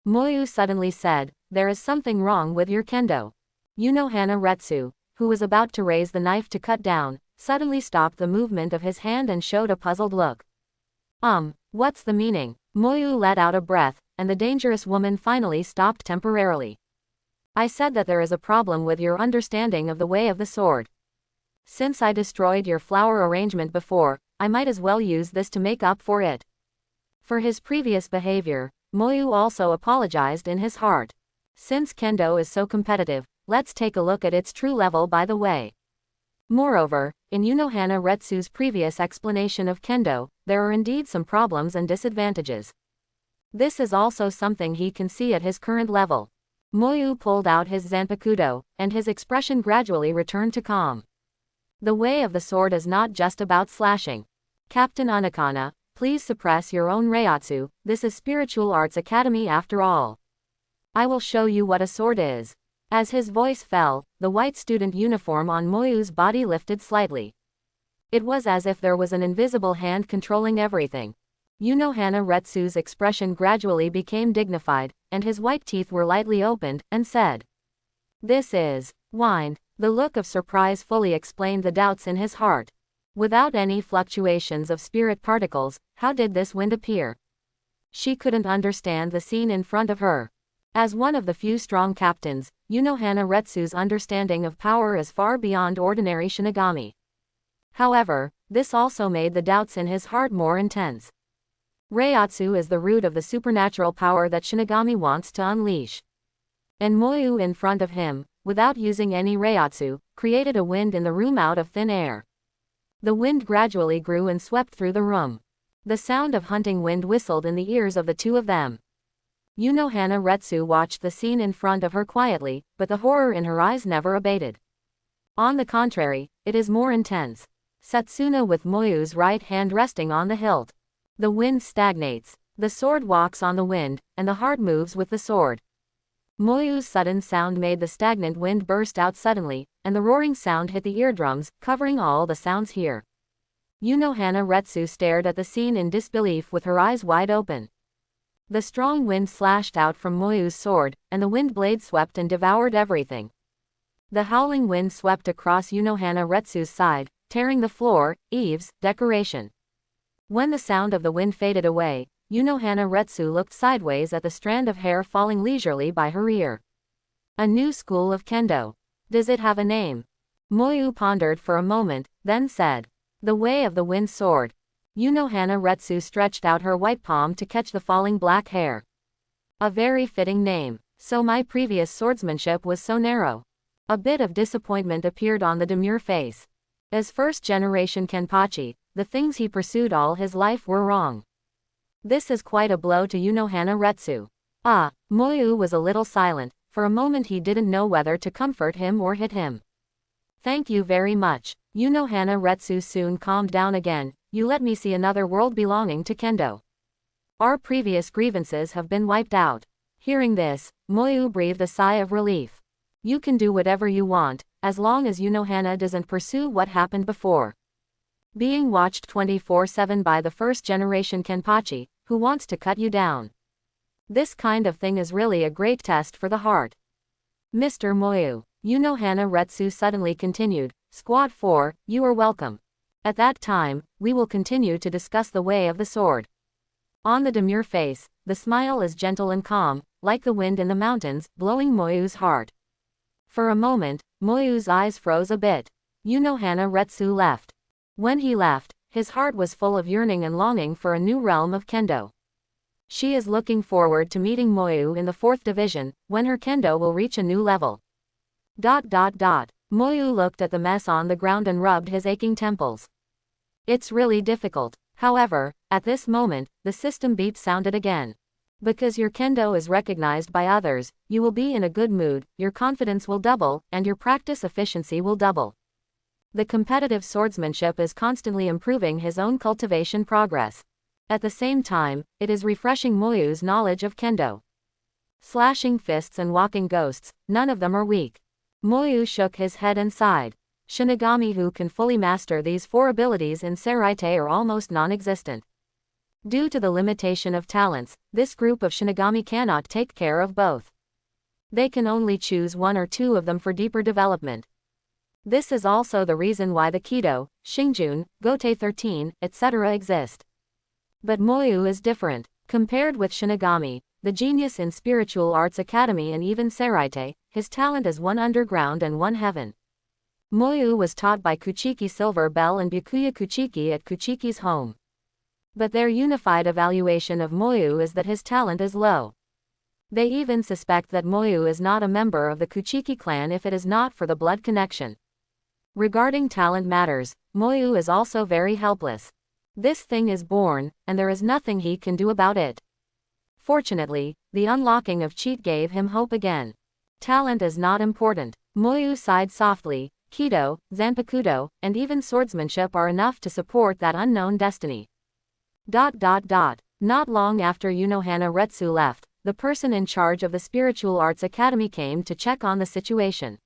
Moyu suddenly said, "There is something wrong with your kendo." Unohana Retsu, who was about to raise the knife to cut down, suddenly stopped the movement of his hand and showed a puzzled look. What's the meaning? Moyu let out a breath, and the dangerous woman finally stopped temporarily. I said that there is a problem with your understanding of the way of the sword. Since I destroyed your flower arrangement before, I might as well use this to make up for it. For his previous behavior, Moyu also apologized in his heart. Since kendo is so competitive, let's take a look at its true level by the way. Moreover, in Unohana Retsu's previous explanation of kendo, there are indeed some problems and disadvantages. This is also something he can see at his current level. Moyu pulled out his Zanpakutō, and his expression gradually returned to calm. The way of the sword is not just about slashing. Captain Anakana, please suppress your own Reiatsu, this is Spiritual Arts Academy after all. I will show you what a sword is. As his voice fell, the white student uniform on Moyu's body lifted slightly. It was as if there was an invisible hand controlling everything. Unohana Retsu's expression gradually became dignified, and his white teeth were lightly opened, and said, "This is wind." The look of surprise fully explained the doubts in his heart. Without any fluctuations of spirit particles, how did this wind appear? She couldn't understand the scene in front of her. As one of the few strong captains, Unohana Retsu's understanding of power is far beyond ordinary Shinigami. However, this also made the doubts in his heart more intense. Reiatsu is the root of the supernatural power that Shinigami wants to unleash. And Moyu in front of him, without using any Reiatsu, created a wind in the room out of thin air. The wind gradually grew and swept through the room. The sound of hunting wind whistled in the ears of the two of them. Unohana Retsu watched the scene in front of her quietly, but the horror in her eyes never abated. On the contrary, it is more intense. Setsuna with Moyu's right hand resting on the hilt. The wind stagnates. The sword walks on the wind, and the heart moves with the sword. Moyu's sudden sound made the stagnant wind burst out suddenly, and the roaring sound hit the eardrums, covering all the sounds here. Unohana Retsu stared at the scene in disbelief with her eyes wide open. The strong wind slashed out from Moyu's sword, and the wind blade swept and devoured everything. The howling wind swept across Unohana Retsu's side, tearing the floor, eaves, decoration. When the sound of the wind faded away, Unohana Retsu looked sideways at the strand of hair falling leisurely by her ear. A new school of kendo. Does it have a name? Moyu pondered for a moment, then said, "The Way of the Wind Sword." Unohana Retsu stretched out her white palm to catch the falling black hair. A very fitting name. So my previous swordsmanship was so narrow. A bit of disappointment appeared on the demure face. As first-generation Kenpachi, the things he pursued all his life were wrong. This is quite a blow to Unohana Retsu. Ah, Moyu was a little silent. For a moment he didn't know whether to comfort him or hit him. Thank you very much. Unohana Retsu soon calmed down again. You let me see another world belonging to kendo. Our previous grievances have been wiped out. Hearing this, Moyu breathed a sigh of relief. You can do whatever you want, as long as Unohana doesn't pursue what happened before. Being watched 24/7 by the first-generation Kenpachi, who wants to cut you down. This kind of thing is really a great test for the heart. Mr. Moyu, Unohana Retsu suddenly continued, Squad 4, you are welcome. At that time, we will continue to discuss the way of the sword. On the demure face, the smile is gentle and calm, like the wind in the mountains, blowing Moyu's heart. For a moment, Moyu's eyes froze a bit. Unohana Retsu left. When he left, his heart was full of yearning and longing for a new realm of kendo. She is looking forward to meeting Moyu in the 4th division, when her kendo will reach a new level. Moyu looked at the mess on the ground and rubbed his aching temples. It's really difficult. However, at this moment, the system beep sounded again. Because your kendo is recognized by others, you will be in a good mood, your confidence will double, and your practice efficiency will double. The competitive swordsmanship is constantly improving his own cultivation progress. At the same time, it is refreshing Moyu's knowledge of kendo. Slashing fists and walking ghosts, none of them are weak. Moyu shook his head and sighed. Shinigami who can fully master these 4 abilities in Seraite are almost non-existent. Due to the limitation of talents, this group of Shinigami cannot take care of both. They can only choose 1 or 2 of them for deeper development. This is also the reason why the Kido, Shingjun, Gote 13, etc. exist. But Moyu is different. Compared with Shinigami, the genius in Spiritual Arts Academy and even Seraite, his talent is 1 underground and 1 heaven. Moyu was taught by Kuchiki Silver Bell and Byakuya Kuchiki at Kuchiki's home. But their unified evaluation of Moyu is that his talent is low. They even suspect that Moyu is not a member of the Kuchiki clan if it is not for the blood connection. Regarding talent matters, Moyu is also very helpless. This thing is born, and there is nothing he can do about it. Fortunately, the unlocking of cheat gave him hope again. Talent is not important. Moyu sighed softly. Kido, Zanpakutō, and even swordsmanship are enough to support that unknown destiny. Not long after Unohana Retsu left, the person in charge of the Spiritual Arts Academy came to check on the situation.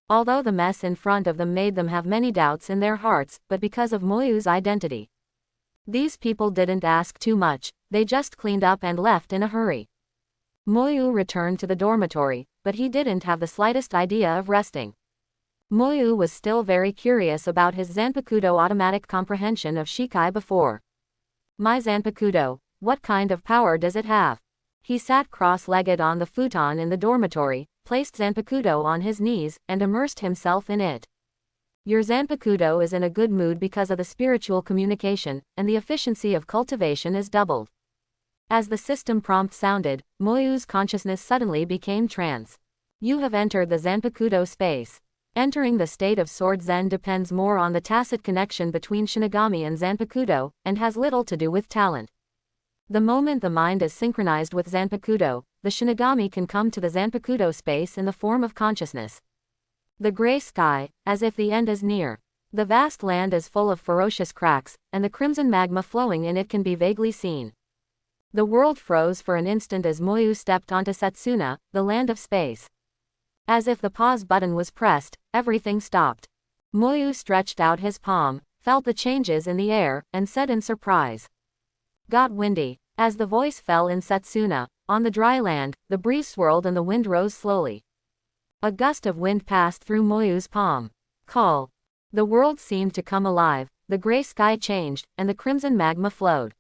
Although the mess in front of them made them have many doubts in their hearts, but because of Moyu's identity. These people didn't ask too much, they just cleaned up and left in a hurry. Moyu returned to the dormitory, but he didn't have the slightest idea of resting. Moyu was still very curious about his Zanpakutō automatic comprehension of Shikai before. My Zanpakutō, what kind of power does it have? He sat cross-legged on the futon in the dormitory, placed Zanpakutō on his knees, and immersed himself in it. Your Zanpakutō is in a good mood because of the spiritual communication, and the efficiency of cultivation is doubled. As the system prompt sounded, Moyu's consciousness suddenly became trance. You have entered the Zanpakutō space. Entering the state of Sword Zen depends more on the tacit connection between Shinigami and Zanpakutō, and has little to do with talent. The moment the mind is synchronized with Zanpakutō, the Shinigami can come to the Zanpakutō space in the form of consciousness. The gray sky, as if the end is near. The vast land is full of ferocious cracks, and the crimson magma flowing in it can be vaguely seen. The world froze for an instant as Moyu stepped onto Setsuna, the land of space. As if the pause button was pressed, everything stopped. Moyu stretched out his palm, felt the changes in the air, and said in surprise. Got windy. As the voice fell in Setsuna, on the dry land, the breeze swirled and the wind rose slowly. A gust of wind passed through Moyu's palm. Call. The world seemed to come alive, the gray sky changed, and the crimson magma flowed.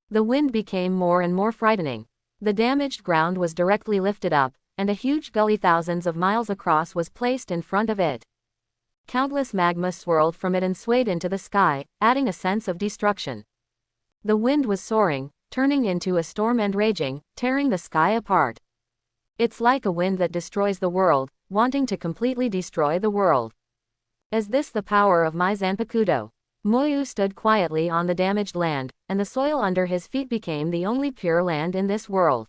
The wind became more and more frightening. The damaged ground was directly lifted up, and a huge gully thousands of miles across was placed in front of it. Countless magma swirled from it and swayed into the sky, adding a sense of destruction. The wind was soaring, turning into a storm and raging, tearing the sky apart. It's like a wind that destroys the world, wanting to completely destroy the world. Is this the power of my Zanpakutō? Moyu stood quietly on the damaged land, and the soil under his feet became the only pure land in this world.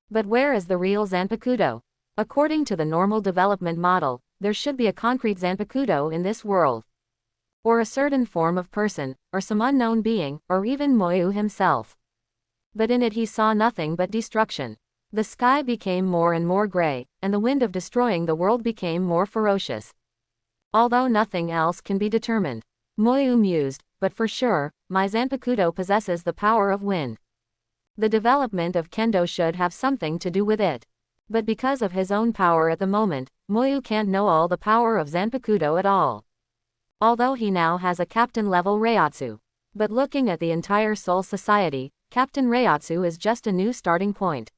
But where is the real Zanpakutō? According to the normal development model, there should be a concrete Zanpakutō in this world. Or a certain form of person, or some unknown being, or even Moyu himself. But in it he saw nothing but destruction. The sky became more and more gray, and the wind of destroying the world became more ferocious. Although nothing else can be determined, Moyu mused, but for sure, my Zanpakutō possesses the power of wind. The development of Kendo should have something to do with it. But because of his own power at the moment, Moyu can't know all the power of Zanpakutō at all. Although he now has a captain-level Reiatsu. But looking at the entire Soul Society, Captain Reiatsu is just a new starting point.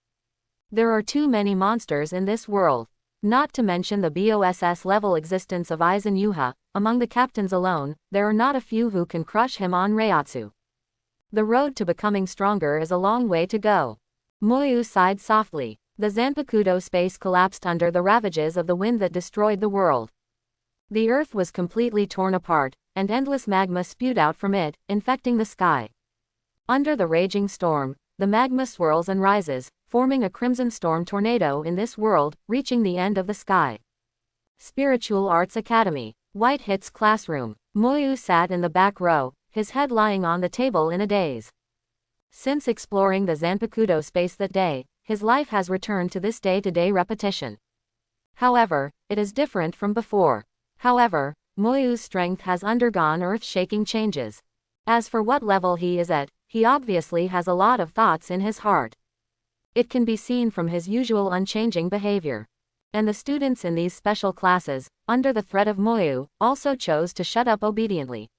There are too many monsters in this world. Not to mention the BOSS-level existence of Aizen Yuha. Among the captains alone, there are not a few who can crush him on Reiatsu. The road to becoming stronger is a long way to go. Moyu sighed softly. The Zanpakutō space collapsed under the ravages of the wind that destroyed the world. The earth was completely torn apart, and endless magma spewed out from it, infecting the sky. Under the raging storm, the magma swirls and rises, forming a crimson storm tornado in this world, reaching the end of the sky. Spiritual Arts Academy. White Hit's classroom. Moyu sat in the back row, his head lying on the table in a daze. Since exploring the Zanpakutō space that day, his life has returned to this day-to-day repetition. However, it is different from before. However, Moyu's strength has undergone earth-shaking changes. As for what level he is at, he obviously has a lot of thoughts in his heart. It can be seen from his usual unchanging behavior. And the students in these special classes, under the threat of Moyu, also chose to shut up obediently.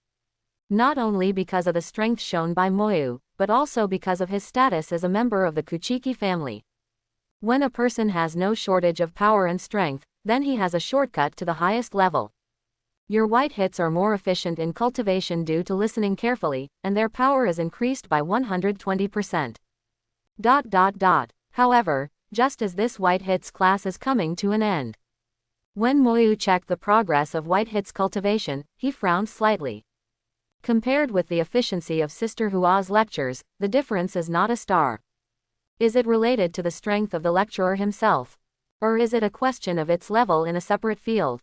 Not only because of the strength shown by Moyu, but also because of his status as a member of the Kuchiki family. When a person has no shortage of power and strength, then he has a shortcut to the highest level. Your White Hits are more efficient in cultivation due to listening carefully, and their power is increased by 120%. However, just as this White Hits class is coming to an end. When Moyu checked the progress of White Hits cultivation, he frowned slightly. Compared with the efficiency of Sister Hua's lectures, the difference is not a star. Is it related to the strength of the lecturer himself? Or is it a question of its level in a separate field?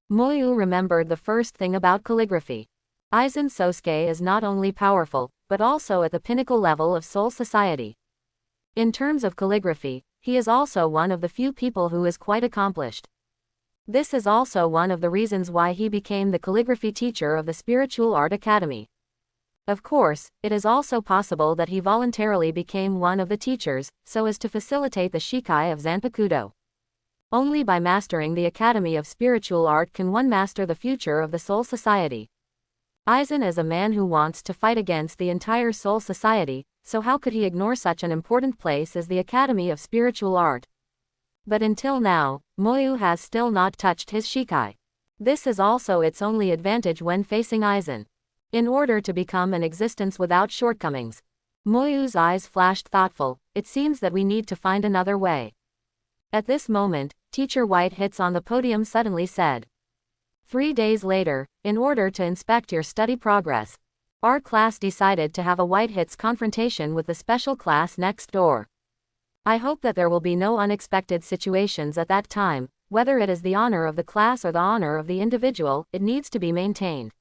Moyu remembered the first thing about calligraphy. Aizen Sosuke is not only powerful, but also at the pinnacle level of Soul Society. In terms of calligraphy, he is also one of the few people who is quite accomplished. This is also one of the reasons why he became the calligraphy teacher of the Spiritual Art Academy. Of course, it is also possible that he voluntarily became one of the teachers, so as to facilitate the Shikai of Zanpakutō. Only by mastering the Academy of Spiritual Art can one master the future of the Soul Society. Aizen is a man who wants to fight against the entire Soul Society, so how could he ignore such an important place as the Academy of Spiritual Art? But until now, Moyu has still not touched his Shikai. This is also its only advantage when facing Aizen. In order to become an existence without shortcomings. Moyu's eyes flashed thoughtful. It seems that we need to find another way. At this moment, Teacher White Hits on the podium suddenly said. 3 days later, in order to inspect your study progress, our class decided to have a White Hits confrontation with the special class next door. I hope that there will be no unexpected situations at that time. Whether it is the honor of the class or the honor of the individual, it needs to be maintained.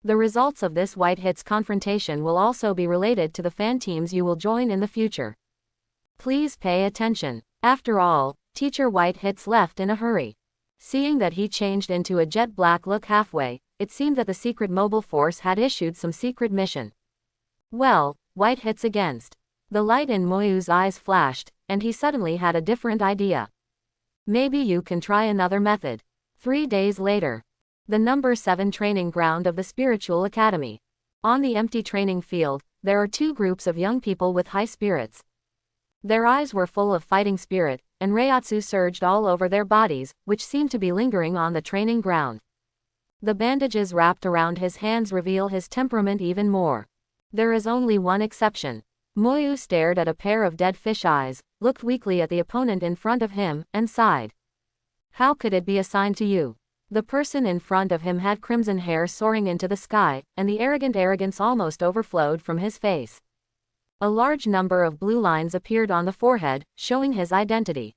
The results of this White Hits confrontation will also be related to the fan teams you will join in the future. Please pay attention. After all, Teacher White Hits left in a hurry. Seeing that he changed into a jet black look halfway, it seemed that the secret mobile force had issued some secret mission. Well, White Hits against. The light in Moyu's eyes flashed, and he suddenly had a different idea. Maybe you can try another method. 3 days later. The number 7 training ground of the Spiritual Academy. On the empty training field, there are two groups of young people with high spirits. Their eyes were full of fighting spirit, and Reiatsu surged all over their bodies, which seemed to be lingering on the training ground. The bandages wrapped around his hands reveal his temperament even more. There is only one exception. Moyu stared at a pair of dead fish eyes, looked weakly at the opponent in front of him, and sighed. How could it be assigned to you? The person in front of him had crimson hair soaring into the sky, and the arrogance almost overflowed from his face. A large number of blue lines appeared on the forehead, showing his identity.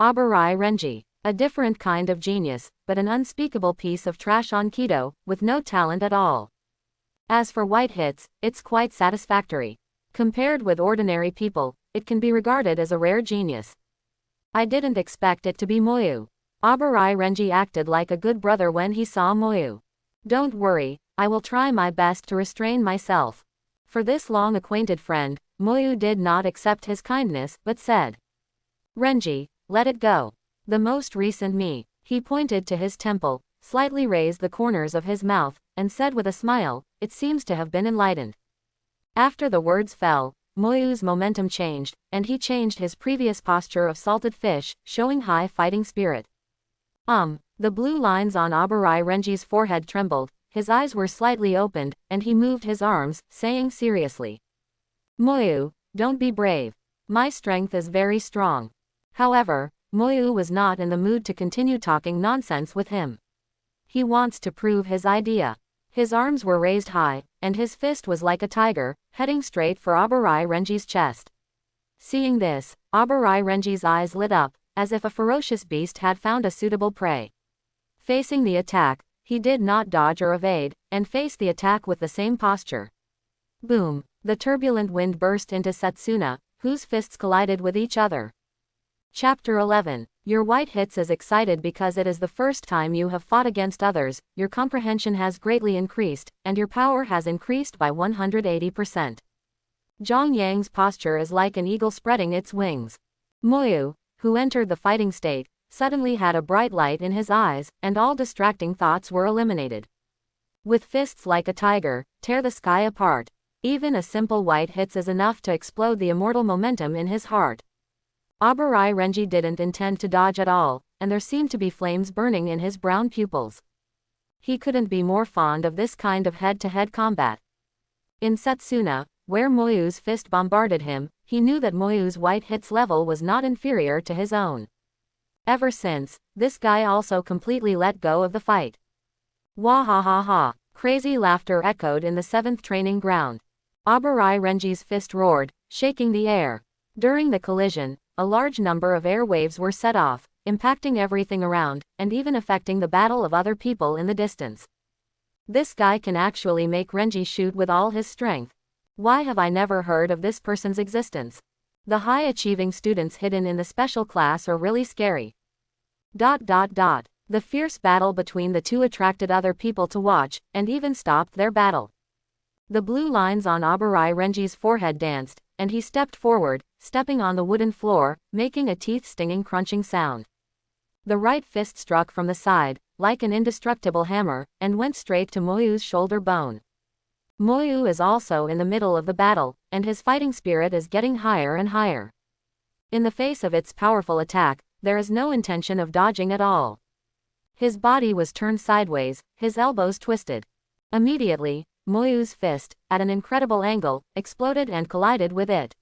Abarai Renji. A different kind of genius, but an unspeakable piece of trash on Kido, with no talent at all. As for white hits, it's quite satisfactory. Compared with ordinary people, it can be regarded as a rare genius. I didn't expect it to be Moyu. Abarai Renji acted like a good brother when he saw Moyu. Don't worry, I will try my best to restrain myself. For this long-acquainted friend, Moyu did not accept his kindness, but said, Renji, let it go. The most recent me. He pointed to his temple, slightly raised the corners of his mouth, and said with a smile, it seems to have been enlightened. After the words fell, Moyu's momentum changed, and he changed his previous posture of salted fish, showing high fighting spirit. The blue lines on Abarai Renji's forehead trembled, his eyes were slightly opened, and he moved his arms, saying seriously, Moyu, don't be brave. My strength is very strong. However, Moyu was not in the mood to continue talking nonsense with him. He wants to prove his idea. His arms were raised high, and his fist was like a tiger, heading straight for Abarai Renji's chest. Seeing this, Abarai Renji's eyes lit up, as if a ferocious beast had found a suitable prey. Facing the attack, he did not dodge or evade, and faced the attack with the same posture. Boom! The turbulent wind burst into Setsuna, whose fists collided with each other. Chapter 11. Your white hits is excited because it is the first time you have fought against others, your comprehension has greatly increased, and your power has increased by 180%. Zhang Yang's posture is like an eagle spreading its wings. Moyu, who entered the fighting state, suddenly had a bright light in his eyes, and all distracting thoughts were eliminated. With fists like a tiger, tear the sky apart. Even a simple white hits is enough to explode the immortal momentum in his heart. Abarai Renji didn't intend to dodge at all, and there seemed to be flames burning in his brown pupils. He couldn't be more fond of this kind of head-to-head combat. In Setsuna, where Moyu's fist bombarded him, he knew that Moyu's white hits level was not inferior to his own. Ever since, this guy also completely let go of the fight. Wah ha ha ha. Crazy laughter echoed in the 7th training ground. Abarai Renji's fist roared, shaking the air. During the collision, a large number of air waves were set off, impacting everything around, and even affecting the battle of other people in the distance. This guy can actually make Renji shoot with all his strength. Why have I never heard of this person's existence? The high-achieving students hidden in the special class are really scary. The fierce battle between the two attracted other people to watch, and even stopped their battle. The blue lines on Abarai Renji's forehead danced, and he stepped forward, stepping on the wooden floor, making a teeth-stinging crunching sound. The right fist struck from the side, like an indestructible hammer, and went straight to Moyu's shoulder bone. Moyu is also in the middle of the battle, and his fighting spirit is getting higher and higher. In the face of its powerful attack, there is no intention of dodging at all. His body was turned sideways, his elbows twisted. Immediately, Moyu's fist, at an incredible angle, exploded and collided with it.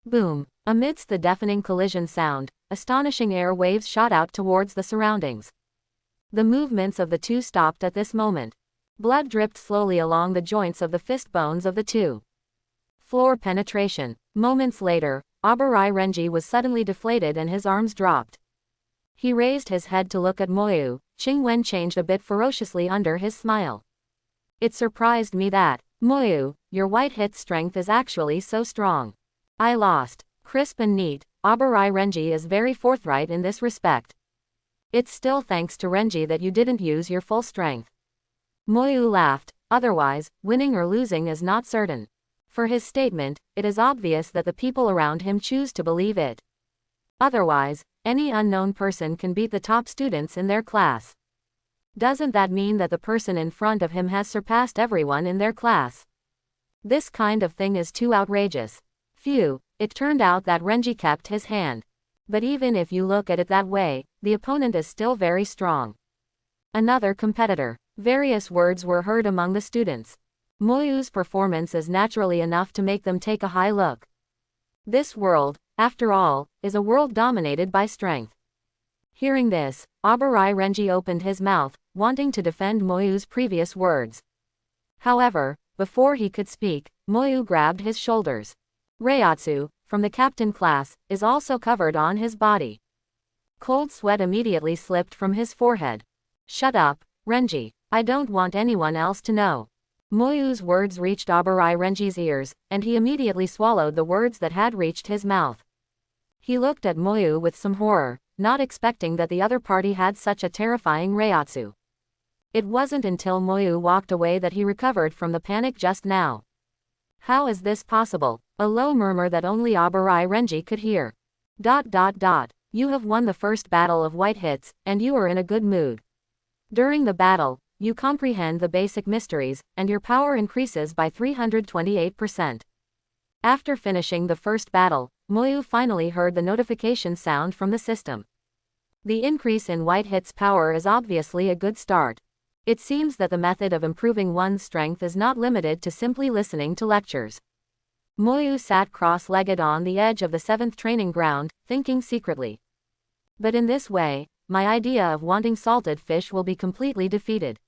Boom! Amidst the deafening collision sound, astonishing air waves shot out towards the surroundings. The movements of the two stopped at this moment. Blood dripped slowly along the joints of the fist bones of the two. Floor penetration. Moments later, Abarai Renji was suddenly deflated and his arms dropped. He raised his head to look at Moyu. Qingwen changed a bit ferociously under his smile. It surprised me that, Moyu, your white hit strength is actually so strong. I lost. Crisp and neat, Abarai Renji is very forthright in this respect. It's still thanks to Renji that you didn't use your full strength. Moyu laughed. Otherwise, winning or losing is not certain. For his statement, it is obvious that the people around him choose to believe it. Otherwise, any unknown person can beat the top students in their class. Doesn't that mean that the person in front of him has surpassed everyone in their class? This kind of thing is too outrageous. Phew, it turned out that Renji kept his hand. But even if you look at it that way, the opponent is still very strong. Another competitor. Various words were heard among the students. Moyu's performance is naturally enough to make them take a high look. This world, after all, is a world dominated by strength. Hearing this, Abarai Renji opened his mouth, wanting to defend Moyu's previous words. However, before he could speak, Moyu grabbed his shoulders. Reiatsu, from the captain class, is also covered on his body. Cold sweat immediately slipped from his forehead. Shut up, Renji. I don't want anyone else to know. Moyu's words reached Abarai Renji's ears, and he immediately swallowed the words that had reached his mouth. He looked at Moyu with some horror, not expecting that the other party had such a terrifying Reiatsu. It wasn't until Moyu walked away that he recovered from the panic just now. How is this possible? A low murmur that only Abarai Renji could hear. ... You have won the first battle of white hits, and you are in a good mood. During the battle, you comprehend the basic mysteries, and your power increases by 328%. After finishing the first battle, Moyu finally heard the notification sound from the system. The increase in white hits power is obviously a good start. It seems that the method of improving one's strength is not limited to simply listening to lectures. Moyu sat cross-legged on the edge of the 7th training ground, thinking secretly. But in this way, my idea of wanting salted fish will be completely defeated.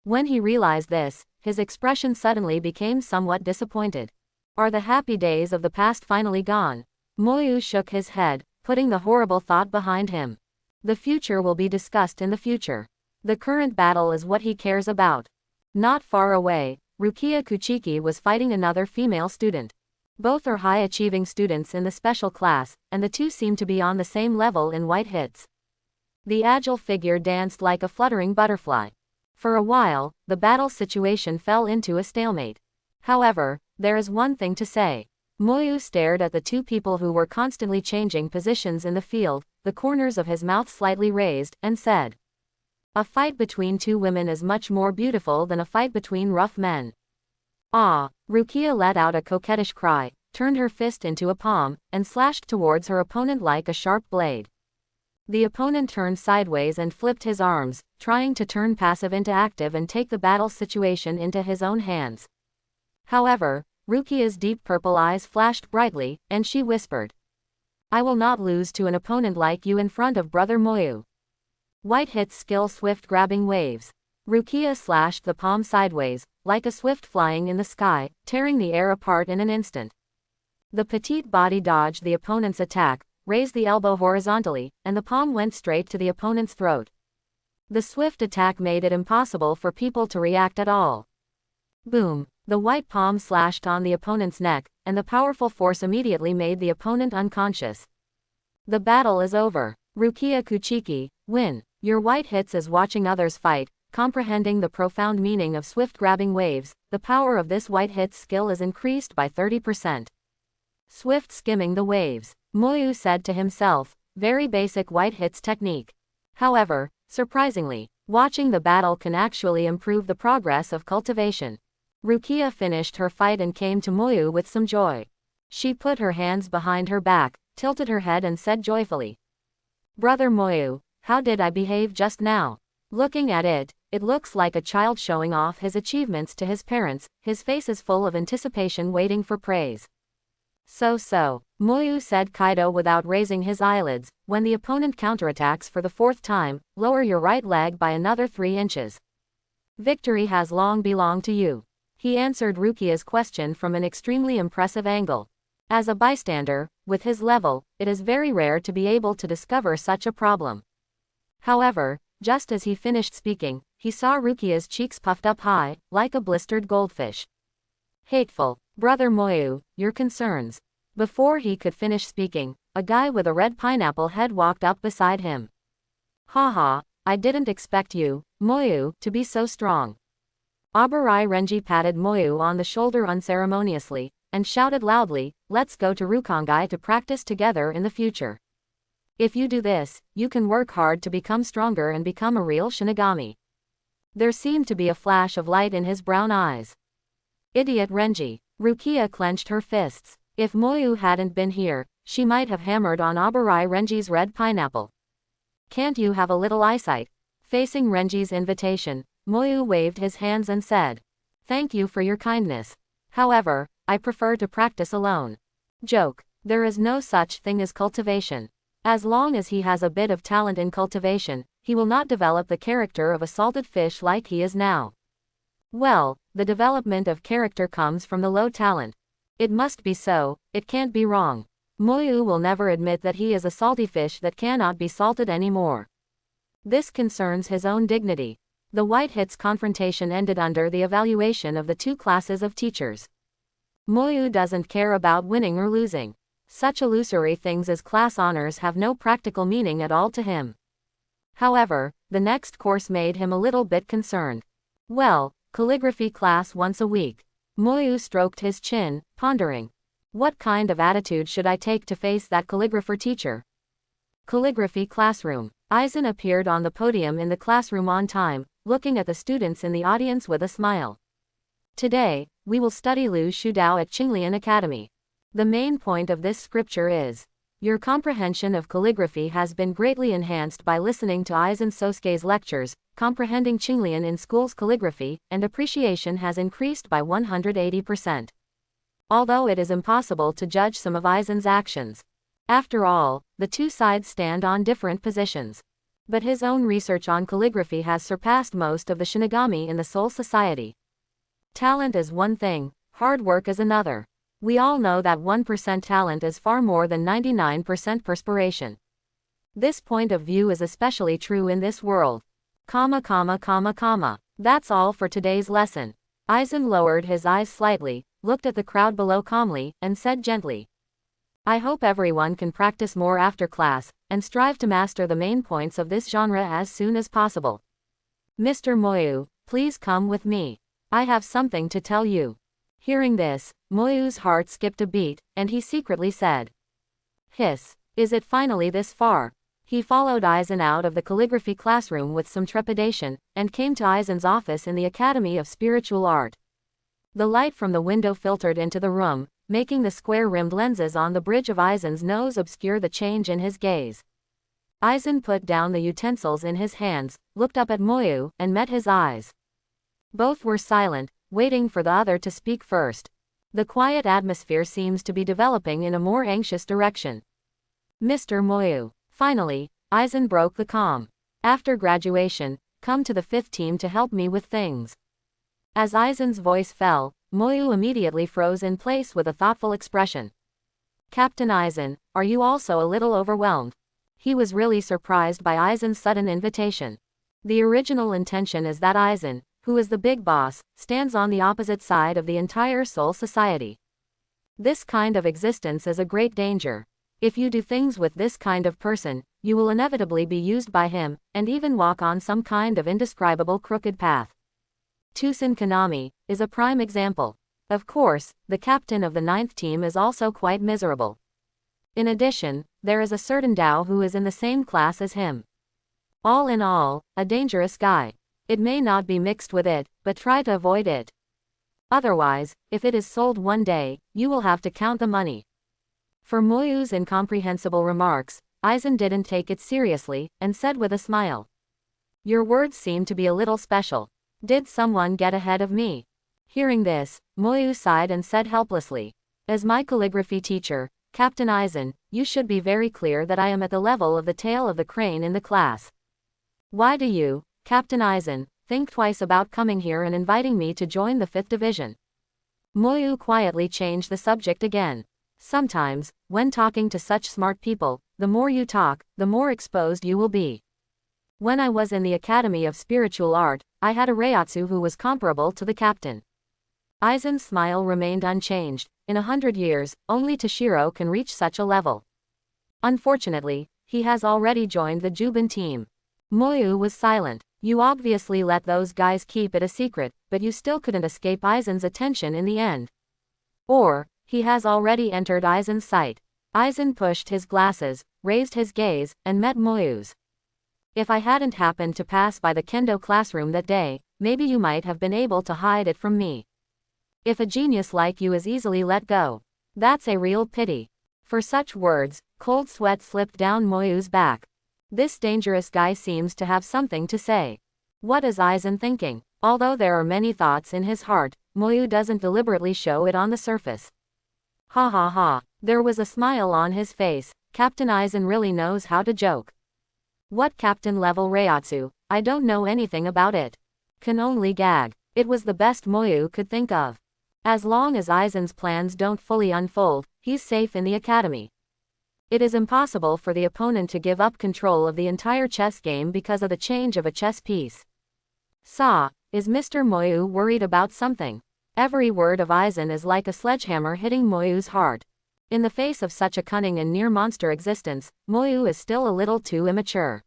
When he realized this, his expression suddenly became somewhat disappointed. Are the happy days of the past finally gone? Moyu shook his head, putting the horrible thought behind him. The future will be discussed in the future. The current battle is what he cares about. Not far away, Rukia Kuchiki was fighting another female student. Both are high-achieving students in the special class, and the two seem to be on the same level in white hits. The agile figure danced like a fluttering butterfly. For a while, the battle situation fell into a stalemate. However, there is one thing to say. Moyu stared at the two people who were constantly changing positions in the field, the corners of his mouth slightly raised, and said, "A fight between two women is much more beautiful than a fight between rough men." Ah! Rukia let out a coquettish cry, turned her fist into a palm, and slashed towards her opponent like a sharp blade. The opponent turned sideways and flipped his arms, trying to turn passive into active and take the battle situation into his own hands. However, Rukia's deep purple eyes flashed brightly, and she whispered, "I will not lose to an opponent like you in front of Brother Moyu." White hits skill swift grabbing waves. Rukia slashed the palm sideways, like a swift flying in the sky, tearing the air apart in an instant. The petite body dodged the opponent's attack, raised the elbow horizontally, and the palm went straight to the opponent's throat. The swift attack made it impossible for people to react at all. Boom! The white palm slashed on the opponent's neck, and the powerful force immediately made the opponent unconscious. The battle is over. Rukia Kuchiki, win. Your white hits is watching others fight, comprehending the profound meaning of swift grabbing waves. The power of this white hits skill is increased by 30%. Swift skimming the waves. Moyu said to himself, very basic white hits technique. However, surprisingly, watching the battle can actually improve the progress of cultivation. Rukia finished her fight and came to Moyu with some joy. She put her hands behind her back, tilted her head and said joyfully, "Brother Moyu, how did I behave just now?" Looking at it, it looks like a child showing off his achievements to his parents. His face is full of anticipation waiting for praise. So, Moyu said Kaido without raising his eyelids. When the opponent counterattacks for the 4th time, lower your right leg by another 3 inches. Victory has long belonged to you. He answered Rukia's question from an extremely impressive angle. As a bystander, with his level, it is very rare to be able to discover such a problem. However, just as he finished speaking, he saw Rukia's cheeks puffed up high, like a blistered goldfish. Hateful. Brother Moyu, your concerns. Before he could finish speaking, a guy with a red pineapple head walked up beside him. Haha, I didn't expect you, Moyu, to be so strong. Abarai Renji patted Moyu on the shoulder unceremoniously, and shouted loudly, "Let's go to Rukongai to practice together in the future. If you do this, you can work hard to become stronger and become a real Shinigami." There seemed to be a flash of light in his brown eyes. Idiot Renji. Rukia clenched her fists. If Moyu hadn't been here, she might have hammered on Abarai Renji's red pineapple. Can't you have a little eyesight? Facing Renji's invitation, Moyu waved his hands and said, "Thank you for your kindness. However, I prefer to practice alone." Joke. There is no such thing as cultivation. As long as he has a bit of talent in cultivation, he will not develop the character of a salted fish like he is now. Well, the development of character comes from the low talent. It must be so, it can't be wrong. Moyu will never admit that he is a salty fish that cannot be salted anymore. This concerns his own dignity. The White Hits confrontation ended under the evaluation of the two classes of teachers. Moyu doesn't care about winning or losing. Such illusory things as class honors have no practical meaning at all to him. However, the next course made him a little bit concerned. Well, calligraphy class once a week. Moyu stroked his chin, pondering. What kind of attitude should I take to face that calligrapher teacher? Calligraphy classroom. Aizen appeared on the podium in the classroom on time, looking at the students in the audience with a smile. Today, we will study Lu Shudao at Qinglian Academy. The main point of this scripture is, your comprehension of calligraphy has been greatly enhanced by listening to Aizen Sosuke's lectures, comprehending Qinglian in school's calligraphy, and appreciation has increased by 180%. Although it is impossible to judge some of Aizen's actions. After all, the two sides stand on different positions. But his own research on calligraphy has surpassed most of the Shinigami in the Soul Society. Talent is one thing, hard work is another. We all know that 1% talent is far more than 99% perspiration. This point of view is especially true in this world. That's all for today's lesson. Aizen lowered his eyes slightly, looked at the crowd below calmly, and said gently, I hope everyone can practice more after class, and strive to master the main points of this genre as soon as possible. Mr. Moyu, please come with me. I have something to tell you. Hearing this, Moyu's heart skipped a beat, and he secretly said, Hiss, is it finally this far? He followed Aizen out of the calligraphy classroom with some trepidation, and came to Aizen's office in the Academy of Spiritual Art. The light from the window filtered into the room, making the square-rimmed lenses on the bridge of Aizen's nose obscure the change in his gaze. Aizen put down the utensils in his hands, looked up at Moyu, and met his eyes. Both were silent, waiting for the other to speak first. The quiet atmosphere seems to be developing in a more anxious direction. Mr. Moyu. Finally, Aizen broke the calm. After graduation, come to the 5th team to help me with things. As Aizen's voice fell, Moyu immediately froze in place with a thoughtful expression. Captain Aizen, are you also a little overwhelmed? He was really surprised by Aizen's sudden invitation. The original intention is that Aizen, who is the big boss, stands on the opposite side of the entire Soul Society. This kind of existence is a great danger. If you do things with this kind of person, you will inevitably be used by him, and even walk on some kind of indescribable crooked path. Tusen Kanami is a prime example. Of course, the captain of the 9th team is also quite miserable. In addition, there is a certain Dao who is in the same class as him. All in all, a dangerous guy. It may not be mixed with it, but try to avoid it. Otherwise, if it is sold one day, you will have to count the money. For Moyu's incomprehensible remarks, Aizen didn't take it seriously, and said with a smile. Your words seem to be a little special. Did someone get ahead of me? Hearing this, Moyu sighed and said helplessly, as my calligraphy teacher, Captain Aizen, you should be very clear that I am at the level of the tail of the crane in the class. Why do you, Captain Aizen, think twice about coming here and inviting me to join the 5th division? Moyu quietly changed the subject again. Sometimes, when talking to such smart people, the more you talk, the more exposed you will be. When I was in the Academy of Spiritual Art, I had a Reiatsu who was comparable to the captain. Aizen's smile remained unchanged. In 100 years, only Toshiro can reach such a level. Unfortunately, he has already joined the Juban team. Moyu was silent. You obviously let those guys keep it a secret, but you still couldn't escape Aizen's attention in the end. Or, he has already entered Aizen's sight. Aizen pushed his glasses, raised his gaze, and met Moyu's. If I hadn't happened to pass by the kendo classroom that day, maybe you might have been able to hide it from me. If a genius like you is easily let go, that's a real pity. For such words, cold sweat slipped down Moyu's back. This dangerous guy seems to have something to say. What is Aizen thinking? Although there are many thoughts in his heart, Moyu doesn't deliberately show it on the surface. Ha ha ha. There was a smile on his face. Captain Aizen really knows how to joke. What captain level Reiatsu? I don't know anything about it. Can only gag. It was the best Moyu could think of. As long as Aizen's plans don't fully unfold, he's safe in the academy. It is impossible for the opponent to give up control of the entire chess game because of the change of a chess piece. Is Mr. Moyu worried about something? Every word of Aizen is like a sledgehammer hitting Moyu's heart. In the face of such a cunning and near-monster existence, Moyu is still a little too immature.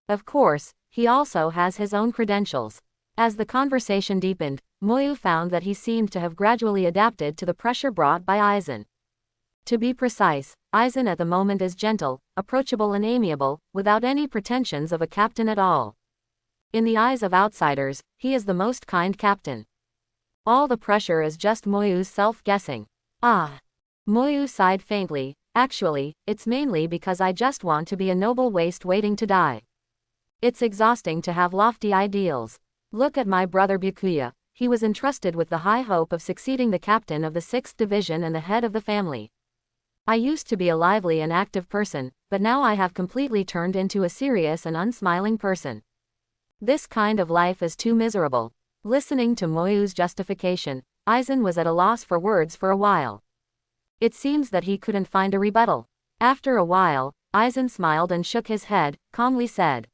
Of course, he also has his own credentials. As the conversation deepened, Moyu found that he seemed to have gradually adapted to the pressure brought by Aizen. To be precise, Aizen at the moment is gentle, approachable and amiable, without any pretensions of a captain at all. In the eyes of outsiders, he is the most kind captain. All the pressure is just Moyu's self-guessing. Moyu sighed faintly. Actually, it's mainly because I just want to be a noble waste waiting to die. It's exhausting to have lofty ideals. Look at my brother Byakuya. He was entrusted with the high hope of succeeding the captain of the 6th division and the head of the family. I used to be a lively and active person, but now I have completely turned into a serious and unsmiling person. This kind of life is too miserable. Listening to Moyu's justification, Aizen was at a loss for words for a while. It seems that he couldn't find a rebuttal. After a while, Aizen smiled and shook his head, calmly said,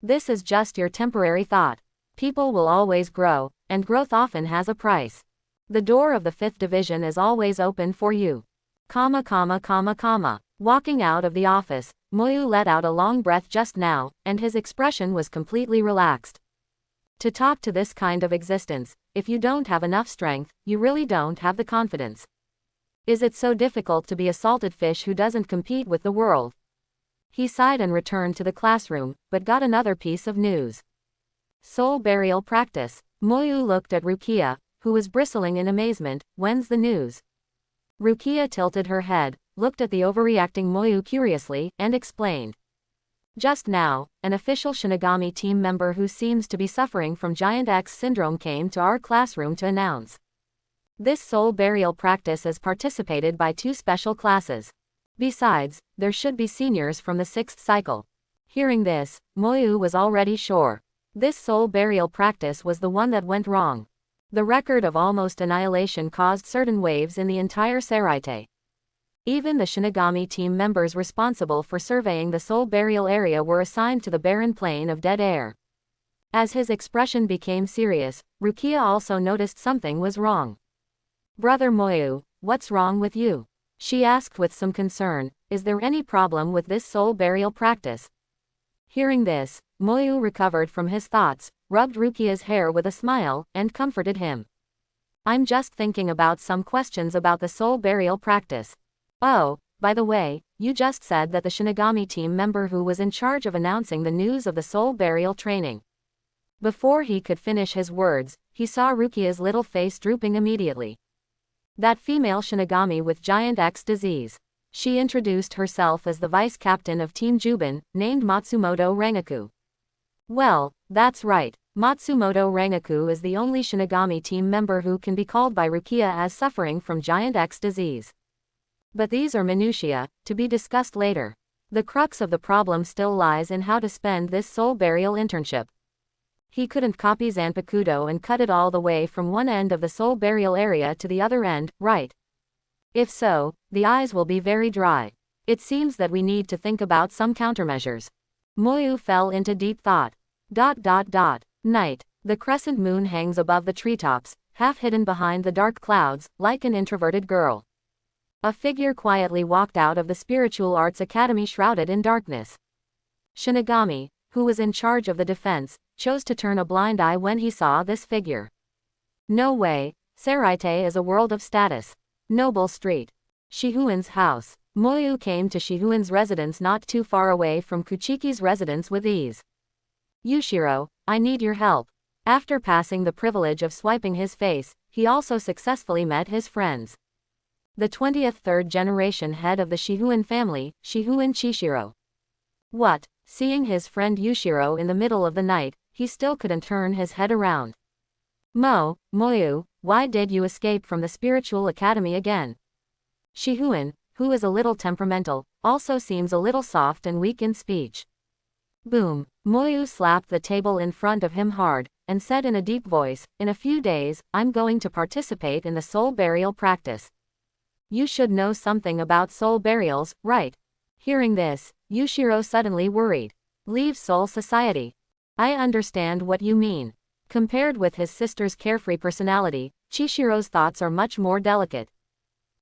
"This is just your temporary thought. People will always grow, and growth often has a price. The door of the 5th division is always open for you." Walking out of the office, Moyu let out a long breath just now, and his expression was completely relaxed. To talk to this kind of existence, if you don't have enough strength, you really don't have the confidence. Is it so difficult to be a salted fish who doesn't compete with the world? He sighed and returned to the classroom, but got another piece of news. Soul burial practice. Moyu looked at Rukia, who was bristling in amazement. When's the news? Rukia tilted her head, looked at the overreacting Moyu curiously, and explained. Just now, an official Shinigami team member who seems to be suffering from Giant X syndrome came to our classroom to announce. This soul burial practice is participated by 2 special classes. Besides, there should be seniors from the 6th cycle. Hearing this, Moyu was already sure. This soul burial practice was the one that went wrong. The record of almost annihilation caused certain waves in the entire Seraite. Even the Shinigami team members responsible for surveying the soul burial area were assigned to the barren plain of dead air. As his expression became serious, Rukia also noticed something was wrong. "Brother Moyu, what's wrong with you?" she asked with some concern. "Is there any problem with this soul burial practice?" Hearing this, Moyu recovered from his thoughts, rubbed Rukia's hair with a smile, and comforted him. "I'm just thinking about some questions about the soul burial practice. Oh, by the way, you just said that the Shinigami team member who was in charge of announcing the news of the soul burial training." Before he could finish his words, he saw Rukia's little face drooping immediately. That female Shinigami with Giant X disease. She introduced herself as the vice captain of Team Juban, named Matsumoto Rangaku. Well, that's right. Matsumoto Rangaku is the only Shinigami team member who can be called by Rukia as suffering from Giant X disease. But these are minutiae, to be discussed later. The crux of the problem still lies in how to spend this soul burial internship. He couldn't copy Zanpakutō and cut it all the way from one end of the soul burial area to the other end, right? If so, the eyes will be very dry. It seems that we need to think about some countermeasures. Moyu fell into deep thought. Night. The crescent moon hangs above the treetops, half hidden behind the dark clouds, like an introverted girl. A figure quietly walked out of the Spiritual Arts Academy shrouded in darkness. Shinigami, who was in charge of the defense, chose to turn a blind eye when he saw this figure. No way, Seraite is a world of status. Noble Street. Shihuan's house. Moyu came to Shihuan's residence not too far away from Kuchiki's residence with ease. "Yushiro, I need your help." After passing the privilege of swiping his face, he also successfully met his friends. The 20th third-generation head of the Shihuin family, Shihuin Chishiro. What? Seeing his friend Yushiro in the middle of the night, he still couldn't turn his head around. Moyu, why did you escape from the spiritual academy again? Shihuin, who is a little temperamental, also seems a little soft and weak in speech. Boom. Moyu slapped the table in front of him hard, and said in a deep voice, in a few days, I'm going to participate in the soul burial practice. You should know something about soul burials, right? Hearing this, Yushiro suddenly worried. Leave Soul Society. I understand what you mean. Compared with his sister's carefree personality, Chishiro's thoughts are much more delicate.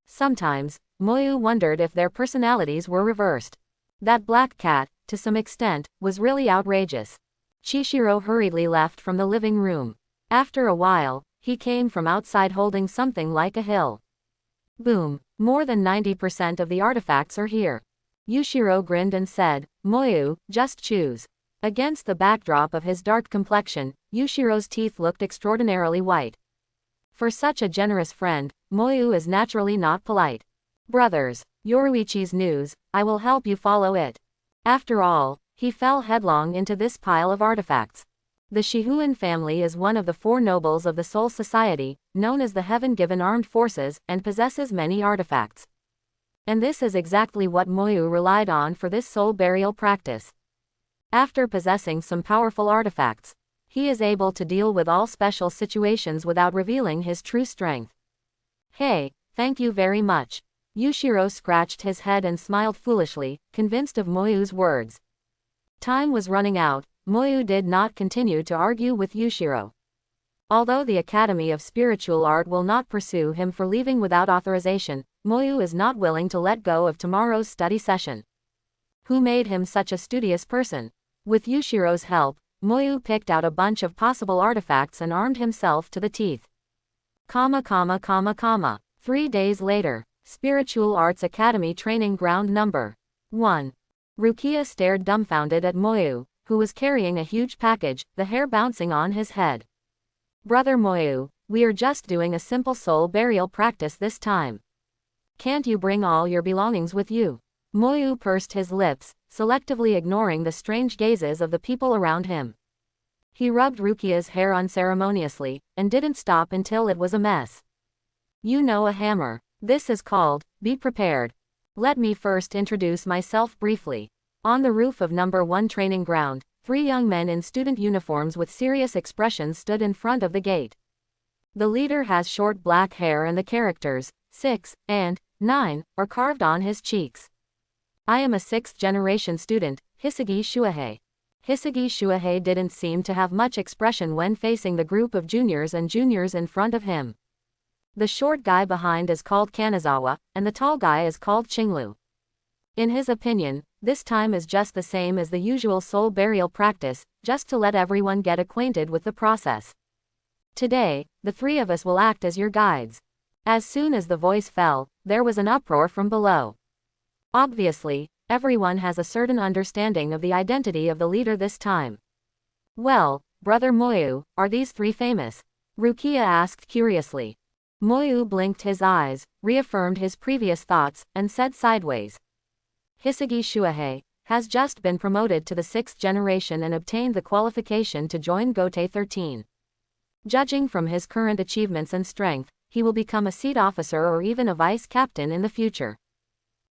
Sometimes, Moyu wondered if their personalities were reversed. That black cat, to some extent, was really outrageous. Chishiro hurriedly left from the living room. After a while, he came from outside holding something like a hill. Boom. More than 90% of the artifacts are here. Yushiro grinned and said, Moyu, just choose. Against the backdrop of his dark complexion, Yushiro's teeth looked extraordinarily white. For such a generous friend, Moyu is naturally not polite. Brothers, Yoruichi's news, I will help you follow it. After all, he fell headlong into this pile of artifacts. The Shihuin family is one of the four nobles of the Soul Society, known as the Heaven-Given Armed Forces, and possesses many artifacts. And this is exactly what Moyu relied on for this soul burial practice. After possessing some powerful artifacts, he is able to deal with all special situations without revealing his true strength. Hey, thank you very much. Yushiro scratched his head and smiled foolishly, convinced of Moyu's words. Time was running out. Moyu did not continue to argue with Yushiro. Although the Academy of Spiritual Art will not pursue him for leaving without authorization, Moyu is not willing to let go of tomorrow's study session. Who made him such a studious person? With Yushiro's help, Moyu picked out a bunch of possible artifacts and armed himself to the teeth. 3 days later, Spiritual Arts Academy Training Ground Number 1. Rukia stared dumbfounded at Moyu, who was carrying a huge package, the hair bouncing on his head. Brother Moyu, we are just doing a simple soul burial practice this time. Can't you bring all your belongings with you? Moyu pursed his lips, selectively ignoring the strange gazes of the people around him. He rubbed Rukia's hair unceremoniously, and didn't stop until it was a mess. You know a hammer. This is called, be prepared. Let me first introduce myself briefly. On the roof of number 1 training ground, 3 young men in student uniforms with serious expressions stood in front of the gate. The leader has short black hair and the characters 6 and 9 are carved on his cheeks. I am a 6th-generation student, Hisagi Shuahei. Hisagi Shuahei didn't seem to have much expression when facing the group of juniors and juniors in front of him. The short guy behind is called Kanazawa, and the tall guy is called Qinglu. In his opinion, this time is just the same as the usual soul burial practice, just to let everyone get acquainted with the process. Today, the 3 of us will act as your guides. As soon as the voice fell, there was an uproar from below. Obviously, everyone has a certain understanding of the identity of the leader this time. Well, Brother Moyu, are these 3 famous? Rukia asked curiously. Moyu blinked his eyes, reaffirmed his previous thoughts, and said sideways. Hisagi Shuahei has just been promoted to the 6th generation and obtained the qualification to join Gotei 13. Judging from his current achievements and strength, he will become a seat officer or even a vice captain in the future.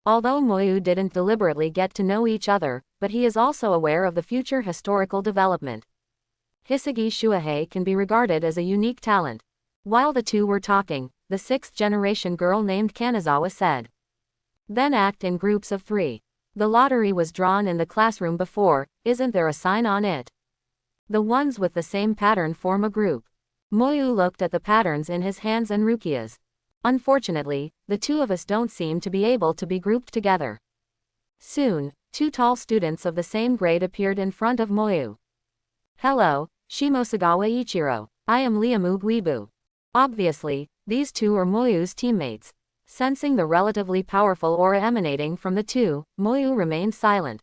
Although Moyu didn't deliberately get to know each other, but he is also aware of the future historical development. Hisagi Shuahei can be regarded as a unique talent. While the 2 were talking, the 6th-generation girl named Kanazawa said. Then act in groups of 3. The lottery was drawn in the classroom before, isn't there a sign on it? The ones with the same pattern form a group. Moyu looked at the patterns in his hands and Rukia's. Unfortunately, the 2 of us don't seem to be able to be grouped together. Soon, 2 tall students of the same grade appeared in front of Moyu. Hello, Shimosagawa Ichiro. I am Liamu Guibu. Obviously, these 2 are Moyu's teammates. Sensing the relatively powerful aura emanating from the 2, Moyu remained silent.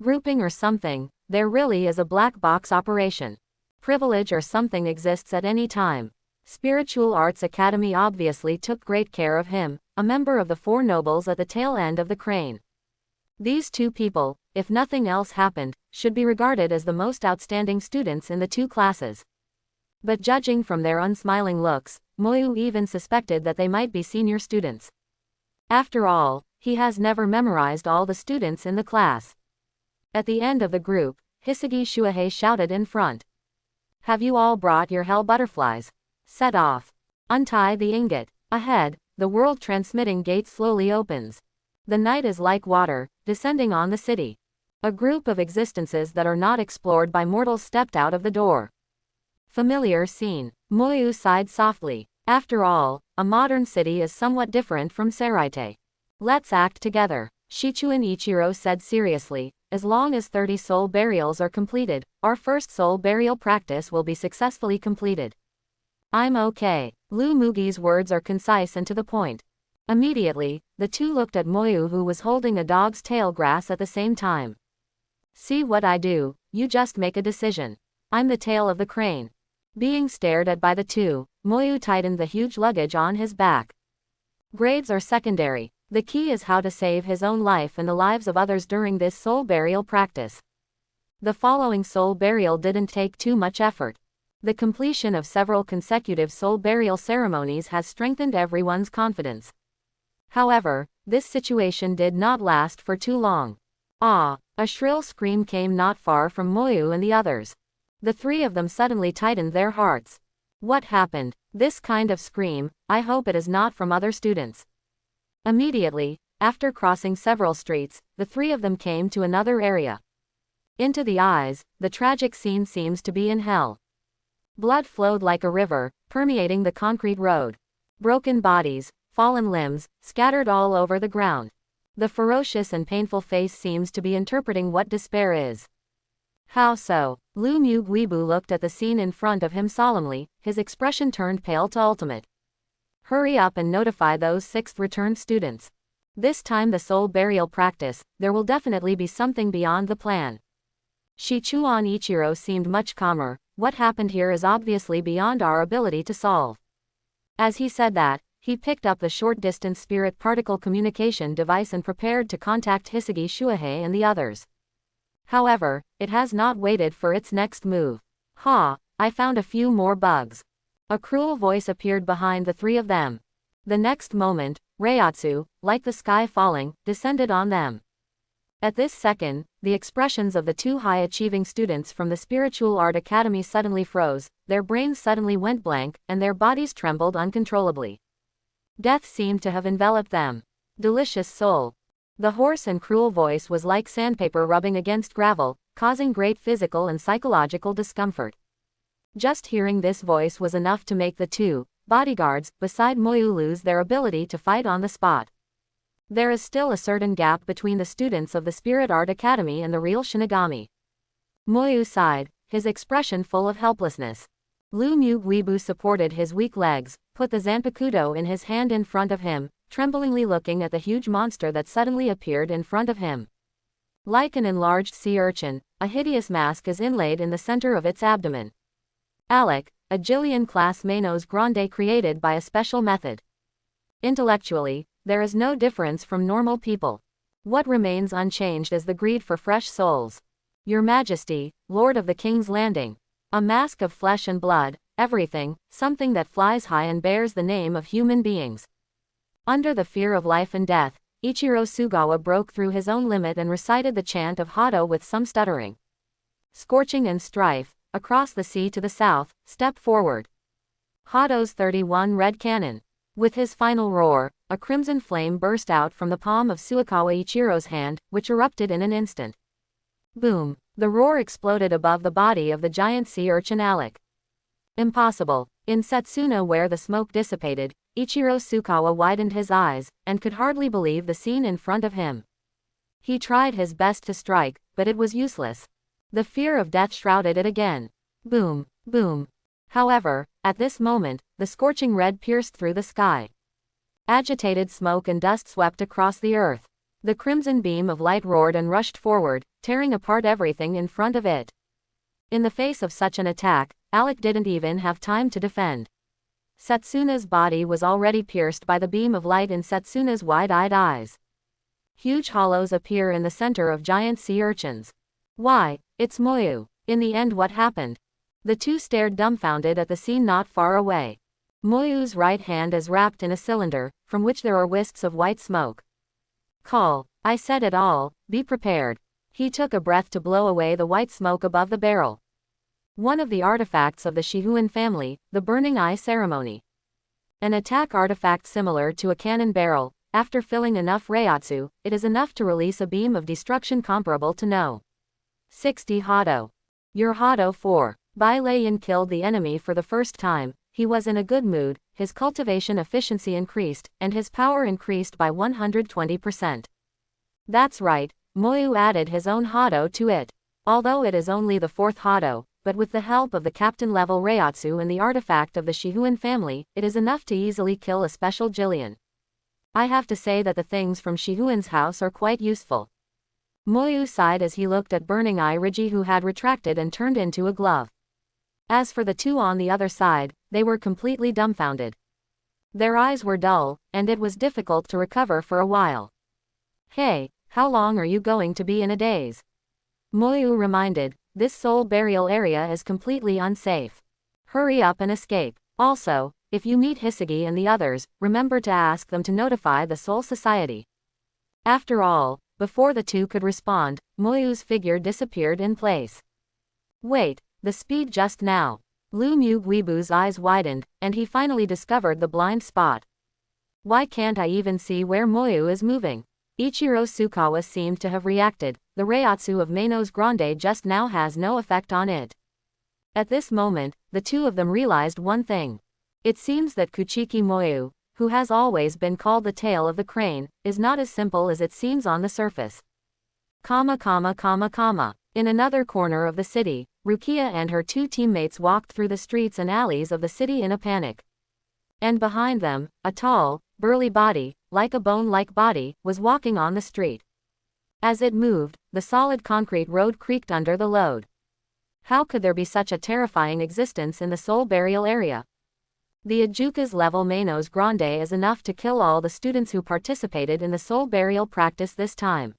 Grouping or something, there really is a black box operation. privilege or something exists at any time. Spiritual Arts Academy obviously took great care of him, a member of the Four Nobles at the tail end of the crane. These two people, if nothing else happened, should be regarded as the most outstanding students in the two classes. But judging from their unsmiling looks, Moyu even suspected that they might be senior students. After all, he has never memorized all the students in the class. At the end of the group, Hisagi Shuhei shouted in front. "Have you all brought your hell butterflies? Set off. Untie the ingot." Ahead, the world transmitting gate slowly opens. The night is like water, descending on the city. A group of existences that are not explored by mortals stepped out of the door. Familiar scene. Moyu sighed softly. After all, a modern city is somewhat different from Seraite. "Let's act together," Shichuan Ichiro said seriously. "As long as 30 soul burials are completed, our first soul burial practice will be successfully completed." "I'm okay." Lu Mugi's words are concise and to the point. Immediately, the two looked at Moyu, who was holding a dog's tail grass at the same time. "See what I do, you just make a decision. I'm the tail of the crane." Being stared at by the two, Moyu tightened the huge luggage on his back. Grades are secondary. The key is how to save his own life and the lives of others during this soul burial practice. The following soul burial didn't take too much effort. The completion of several consecutive soul burial ceremonies has strengthened everyone's confidence. However, this situation did not last for too long. "Ah!" A shrill scream came not far from Moyu and the others. The three of them suddenly tightened their hearts. What happened? This kind of scream, I hope it is not from other students. Immediately, after crossing several streets, the three of them came to another area. Into the eyes, the tragic scene seems to be in hell. Blood flowed like a river, permeating the concrete road. Broken bodies, fallen limbs, scattered all over the ground. The ferocious and painful face seems to be interpreting what despair is. "How so?" Lu Muguibu looked at the scene in front of him solemnly, his expression turned pale to ultimate. "Hurry up and notify those 6th returned students. This time the soul burial practice, there will definitely be something beyond the plan." Shichuan Ichiro seemed much calmer. "What happened here is obviously beyond our ability to solve." As he said that, he picked up the short-distance spirit particle communication device and prepared to contact Hisagi Shuhei and the others. However, it has not waited for its next move. "Ha! I found a few more bugs." A cruel voice appeared behind the three of them. The next moment, Reiatsu, like the sky falling, descended on them. At this second, the expressions of the two high-achieving students from the Spiritual Art Academy suddenly froze, their brains suddenly went blank, and their bodies trembled uncontrollably. Death seemed to have enveloped them. "Delicious soul." The hoarse and cruel voice was like sandpaper rubbing against gravel, causing great physical and psychological discomfort. Just hearing this voice was enough to make the two bodyguards beside Moyu lose their ability to fight on the spot. There is still a certain gap between the students of the Spirit Art Academy and the real Shinigami. Moyu sighed, his expression full of helplessness. Lu Muguibu supported his weak legs, put the Zanpakutō in his hand in front of him, tremblingly looking at the huge monster that suddenly appeared in front of him. Like an enlarged sea urchin, a hideous mask is inlaid in the center of its abdomen. Alec, a Jillian-class Manos Grande created by a special method. Intellectually, there is no difference from normal people. What remains unchanged is the greed for fresh souls. Your Majesty, Lord of the King's Landing. A mask of flesh and blood, everything, something that flies high and bears the name of human beings. Under the fear of life and death, Ichiro Sugawa broke through his own limit and recited the chant of Hado with some stuttering. Scorching and strife, across the sea to the south, step forward. Hado's 31 red cannon. With his final roar, a crimson flame burst out from the palm of Suikawa Ichiro's hand, which erupted in an instant. Boom! The roar exploded above the body of the giant sea urchin Alec. Impossible. In Setsuna, where the smoke dissipated, Ichiro Suikawa widened his eyes, and could hardly believe the scene in front of him. He tried his best to strike, but it was useless. The fear of death shrouded it again. Boom, boom. However, at this moment, the scorching red pierced through the sky. Agitated smoke and dust swept across the earth. The crimson beam of light roared and rushed forward, tearing apart everything in front of it. In the face of such an attack, Alec didn't even have time to defend. Setsuna's body was already pierced by the beam of light in Setsuna's wide-eyed eyes. Huge hollows appear in the center of giant sea urchins. Why, it's Moyu. In the end, what happened? The two stared dumbfounded at the scene not far away. Moyu's right hand is wrapped in a cylinder, from which there are wisps of white smoke. Call, I said it all, be prepared. He took a breath to blow away the white smoke above the barrel. One of the artifacts of the Shihuan family, the Burning Eye Ceremony. An attack artifact similar to a cannon barrel. After filling enough Reiatsu, it is enough to release a beam of destruction comparable to No. 60 Hado. Your Hado 4. Bai Leiyan killed the enemy for the first time. He was in a good mood, his cultivation efficiency increased, and his power increased by 120%. That's right, Moyu added his own Hado to it. Although it is only the 4th Hado, but with the help of the captain-level Reiatsu and the artifact of the Shihuan family, it is enough to easily kill a special Jillian. I have to say that the things from Shihuan's house are quite useful. Moyu sighed as he looked at Burning Eye Rigi, who had retracted and turned into a glove. As for the two on the other side, they were completely dumbfounded. Their eyes were dull, and it was difficult to recover for a while. Hey, how long are you going to be in a daze? Moyu reminded, this soul burial area is completely unsafe. Hurry up and escape. Also, if you meet Hisagi and the others, remember to ask them to notify the Soul Society. After all, before the two could respond, Moyu's figure disappeared in place. Wait, the speed just now. Lu Muguibu's eyes widened, and he finally discovered the blind spot. Why can't I even see where Moyu is moving? Ichiro Tsukawa seemed to have reacted. The Reiatsu of Meino's Grande just now has no effect on it. At this moment, the two of them realized one thing. It seems that Kuchiki Moyu, who has always been called the tail of the crane, is not as simple as it seems on the surface. In another corner of the city, Rukia and her two teammates walked through the streets and alleys of the city in a panic. And behind them, a tall, burly body, like a bone-like body, was walking on the street. As it moved, the solid concrete road creaked under the load. How could there be such a terrifying existence in the soul burial area? The Ajuka's level Meino's Grande is enough to kill all the students who participated in the soul burial practice this time.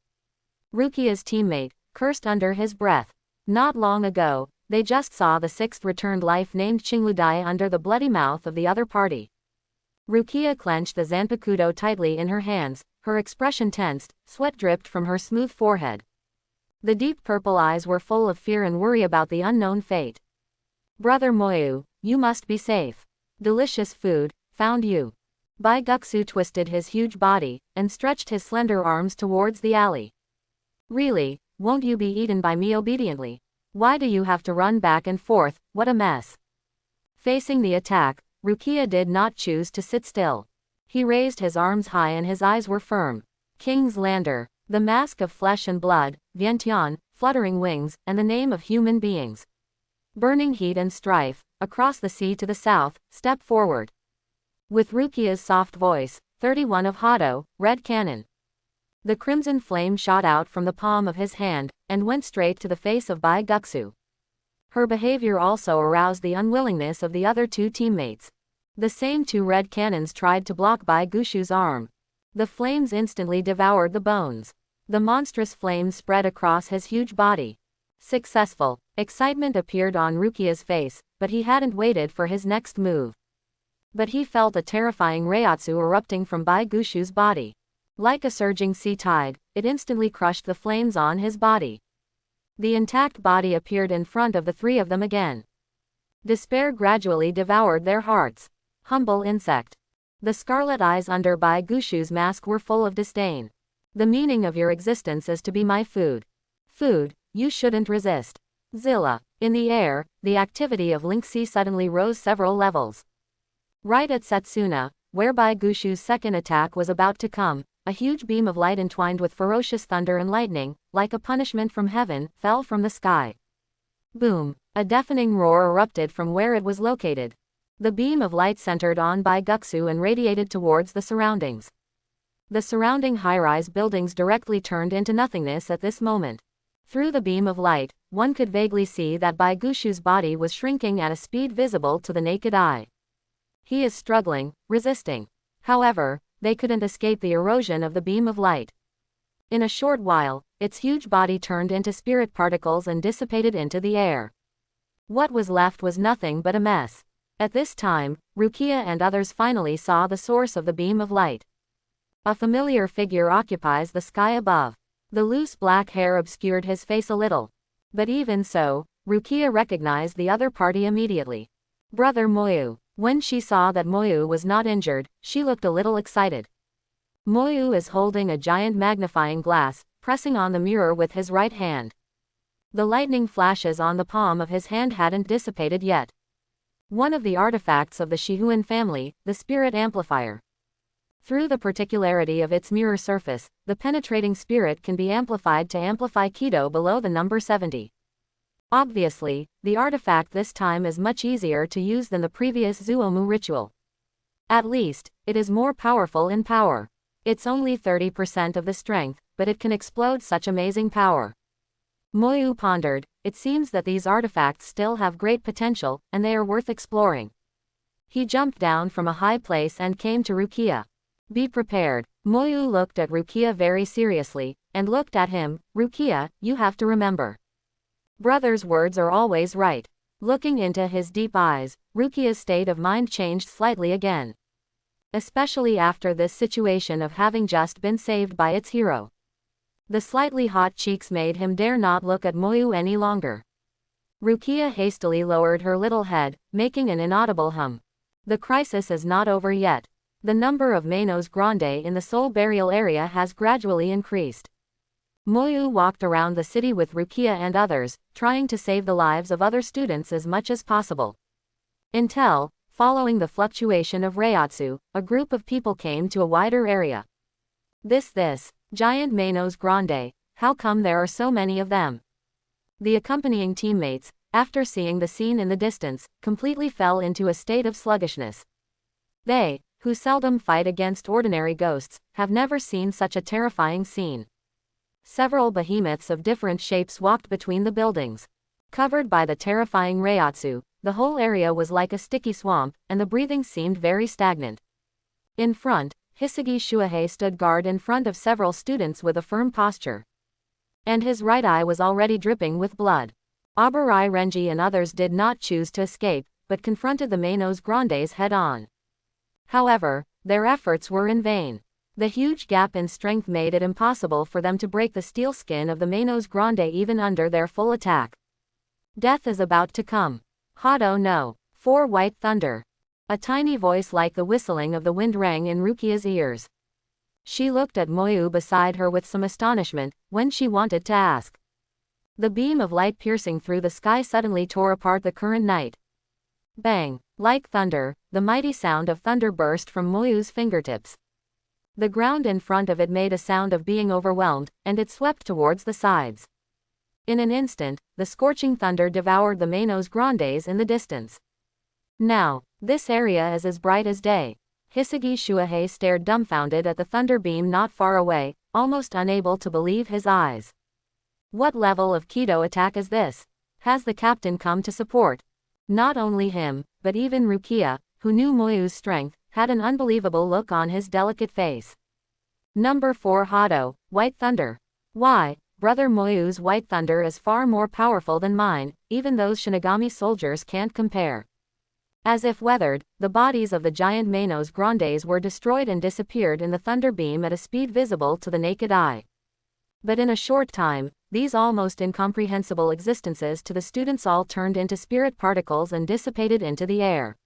Rukia's teammate cursed under his breath. Not long ago, they just saw the sixth returned life named Qinglu die under the bloody mouth of the other party. Rukia clenched the Zanpakutō tightly in her hands, her expression tensed, sweat dripped from her smooth forehead. The deep purple eyes were full of fear and worry about the unknown fate. Brother Moyu, you must be safe. Delicious food, found you. Bai Guksu twisted his huge body, and stretched his slender arms towards the alley. Really, won't you be eaten by me obediently? Why do you have to run back and forth, what a mess. Facing the attack, Rukia did not choose to sit still. He raised his arms high and his eyes were firm. King's Lander, the mask of flesh and blood, Vientiane, fluttering wings, and the name of human beings. Burning heat and strife, across the sea to the south, step forward. With Rukia's soft voice, 31 of Hado, red cannon. The crimson flame shot out from the palm of his hand, and went straight to the face of Bai Guksu. Her behavior also aroused the unwillingness of the other two teammates. The same two red cannons tried to block Bai Gushu's arm. The flames instantly devoured the bones. The monstrous flames spread across his huge body. Successful. Excitement appeared on Rukia's face, but he hadn't waited for his next move. But he felt a terrifying Reiatsu erupting from Bai Gushu's body. Like a surging sea tide, it instantly crushed the flames on his body. The intact body appeared in front of the three of them again. Despair gradually devoured their hearts. Humble insect. The scarlet eyes under Bai Gushu's mask were full of disdain. The meaning of your existence is to be my food. Food, you shouldn't resist. Zilla. In the air, the activity of Lingxi suddenly rose several levels. Right at Setsuna, where Bai Gushu's second attack was about to come, a huge beam of light entwined with ferocious thunder and lightning, like a punishment from heaven, fell from the sky. Boom! A deafening roar erupted from where it was located. The beam of light centered on Bai Guksu and radiated towards the surroundings. The surrounding high-rise buildings directly turned into nothingness at this moment. Through the beam of light, one could vaguely see that Baigushu's body was shrinking at a speed visible to the naked eye. He is struggling, resisting. However, they couldn't escape the erosion of the beam of light. In a short while, its huge body turned into spirit particles and dissipated into the air. What was left was nothing but a mess. At this time, Rukia and others finally saw the source of the beam of light. A familiar figure occupies the sky above. The loose black hair obscured his face a little. But even so, Rukia recognized the other party immediately. Brother Moyu. When she saw that Moyu was not injured, she looked a little excited. Moyu is holding a giant magnifying glass, pressing on the mirror with his right hand. The lightning flashes on the palm of his hand hadn't dissipated yet. One of the artifacts of the Shihuan family, the spirit amplifier. Through the particularity of its mirror surface, the penetrating spirit can be amplified to amplify Kido below the number 70. Obviously, the artifact this time is much easier to use than the previous Zuomu ritual. At least, it is more powerful in power. It's only 30% of the strength, but it can explode such amazing power. Moyu pondered, it seems that these artifacts still have great potential, and they are worth exploring. He jumped down from a high place and came to Rukia. Be prepared. Moyu looked at Rukia very seriously, and looked at him. Rukia, you have to remember. Brother's words are always right. Looking into his deep eyes, Rukia's state of mind changed slightly again. Especially after this situation of having just been saved by its hero. The slightly hot cheeks made him dare not look at Moyu any longer. Rukia hastily lowered her little head, making an inaudible hum. The crisis is not over yet. The number of Manos Grande in the soul burial area has gradually increased. Moyu walked around the city with Rukia and others, trying to save the lives of other students as much as possible. Until, following the fluctuation of Reiatsu, a group of people came to a wider area. This giant Manos Grande, how come there are so many of them? The accompanying teammates, after seeing the scene in the distance, completely fell into a state of sluggishness. They, who seldom fight against ordinary ghosts, have never seen such a terrifying scene. Several behemoths of different shapes walked between the buildings. Covered by the terrifying Reiatsu, the whole area was like a sticky swamp, and the breathing seemed very stagnant. In front, Hisagi Shuahei stood guard in front of several students with a firm posture. And his right eye was already dripping with blood. Abarai Renji and others did not choose to escape, but confronted the Manos Grandes head-on. However, their efforts were in vain. The huge gap in strength made it impossible for them to break the steel skin of the Manos Grande even under their full attack. Death is about to come. Hado no. 4 White Thunder. A tiny voice like the whistling of the wind rang in Rukia's ears. She looked at Moyu beside her with some astonishment, when she wanted to ask. The beam of light piercing through the sky suddenly tore apart the current night. Bang! Like thunder, the mighty sound of thunder burst from Moyu's fingertips. The ground in front of it made a sound of being overwhelmed, and it swept towards the sides. In an instant, the scorching thunder devoured the Manos Grandes in the distance. Now, this area is as bright as day. Hisagi Shuahei stared dumbfounded at the thunder beam not far away, almost unable to believe his eyes. What level of Kido attack is this? Has the captain come to support? Not only him, but even Rukia, who knew Moyu's strength, had an unbelievable look on his delicate face. Number 4 Hado, White Thunder. Why, Brother Moyu's White Thunder is far more powerful than mine, even those Shinigami soldiers can't compare. As if weathered, the bodies of the giant Manos Grandes were destroyed and disappeared in the thunder beam at a speed visible to the naked eye. But in a short time, these almost incomprehensible existences to the students all turned into spirit particles and dissipated into the air.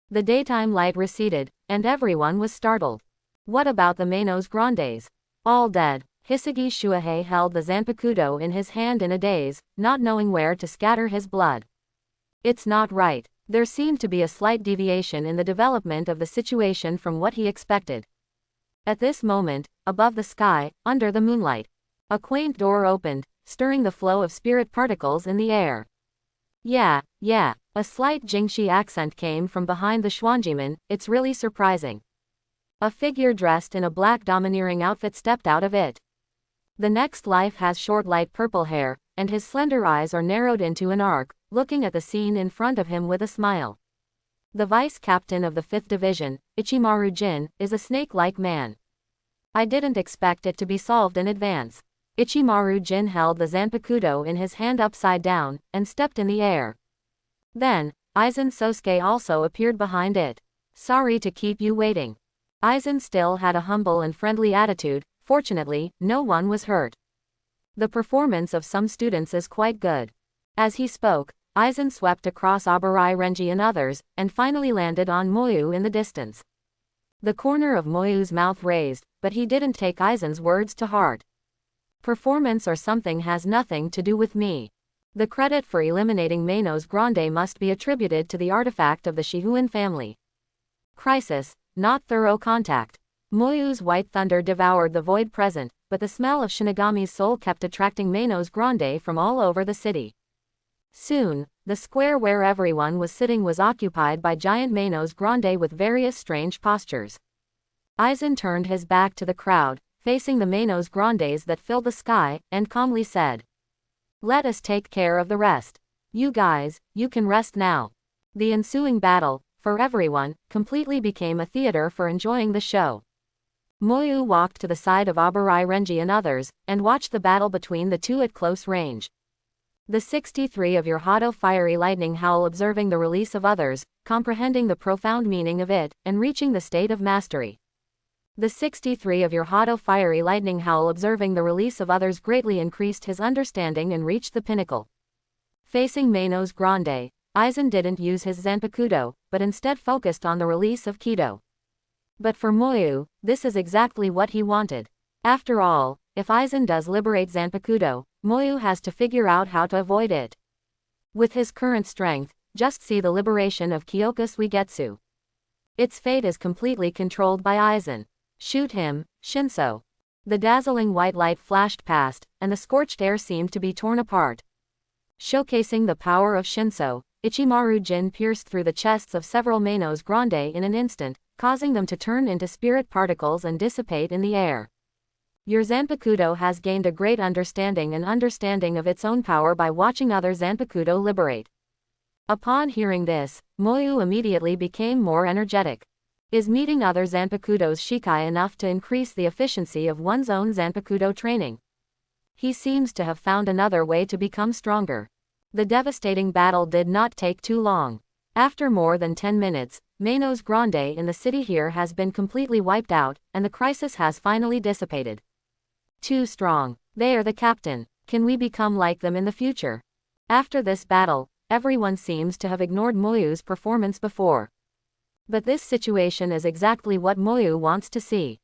The daytime light receded, and everyone was startled. What about the Manos Grandes? All dead. Hisagi Shuahei held the Zanpakutō in his hand in a daze, not knowing where to scatter his blood. It's not right. There seemed to be a slight deviation in the development of the situation from what he expected. At this moment, above the sky, under the moonlight, a quaint door opened, stirring the flow of spirit particles in the air. Yeah, a slight Jingxi accent came from behind the Xuanjiman, it's really surprising. A figure dressed in a black domineering outfit stepped out of it. The next life has short light purple hair, and his slender eyes are narrowed into an arc, looking at the scene in front of him with a smile. The vice captain of the 5th Division, Ichimaru Jin, is a snake-like man. I didn't expect it to be solved in advance. Ichimaru Jin held the Zanpakutō in his hand upside down, and stepped in the air. Then, Aizen Sosuke also appeared behind it. Sorry to keep you waiting. Aizen still had a humble and friendly attitude. Fortunately, no one was hurt. The performance of some students is quite good. As he spoke, Aizen swept across Abarai Renji and others, and finally landed on Moyu in the distance. The corner of Moyu's mouth raised, but he didn't take Aizen's words to heart. Performance or something has nothing to do with me. The credit for eliminating Manos Grande must be attributed to the artifact of the Shihuan family. Crisis, not thorough contact. Moyu's white thunder devoured the void present, but the smell of Shinigami's soul kept attracting Manos Grande from all over the city. Soon, the square where everyone was sitting was occupied by giant Manos Grande with various strange postures. Aizen turned his back to the crowd, facing the Manos Grandes that filled the sky, and calmly said, "Let us take care of the rest. You guys, you can rest now." The ensuing battle, for everyone, completely became a theater for enjoying the show. Moyu walked to the side of Abarai Renji and others, and watched the battle between the two at close range. The 63 of your Hado fiery lightning howl, observing the release of others, comprehending the profound meaning of it, and reaching the state of mastery. The 63 of your Hado fiery lightning howl, observing the release of others, greatly increased his understanding and reached the pinnacle. Facing Manos Grande, Aizen didn't use his Zanpakutō, but instead focused on the release of Kido. But for Moyu, this is exactly what he wanted. After all, if Aizen does liberate Zanpakutō, Moyu has to figure out how to avoid it. With his current strength, just see the liberation of Kyoka Suigetsu. Its fate is completely controlled by Aizen. Shoot him, Shinso. The dazzling white light flashed past, and the scorched air seemed to be torn apart. Showcasing the power of Shinso, Ichimaru Jin pierced through the chests of several Manos Grande in an instant, causing them to turn into spirit particles and dissipate in the air. Your Zanpakutō has gained a great understanding of its own power by watching other Zanpakutō liberate. Upon hearing this, Moyu immediately became more energetic. Is meeting other Zanpakutō's Shikai enough to increase the efficiency of one's own Zanpakutō training? He seems to have found another way to become stronger. The devastating battle did not take too long. After more than 10 minutes, Manos Grande in the city here has been completely wiped out, and the crisis has finally dissipated. Too strong. They are the captain. Can we become like them in the future? After this battle, everyone seems to have ignored Moyu's performance before. But this situation is exactly what Moyu wants to see.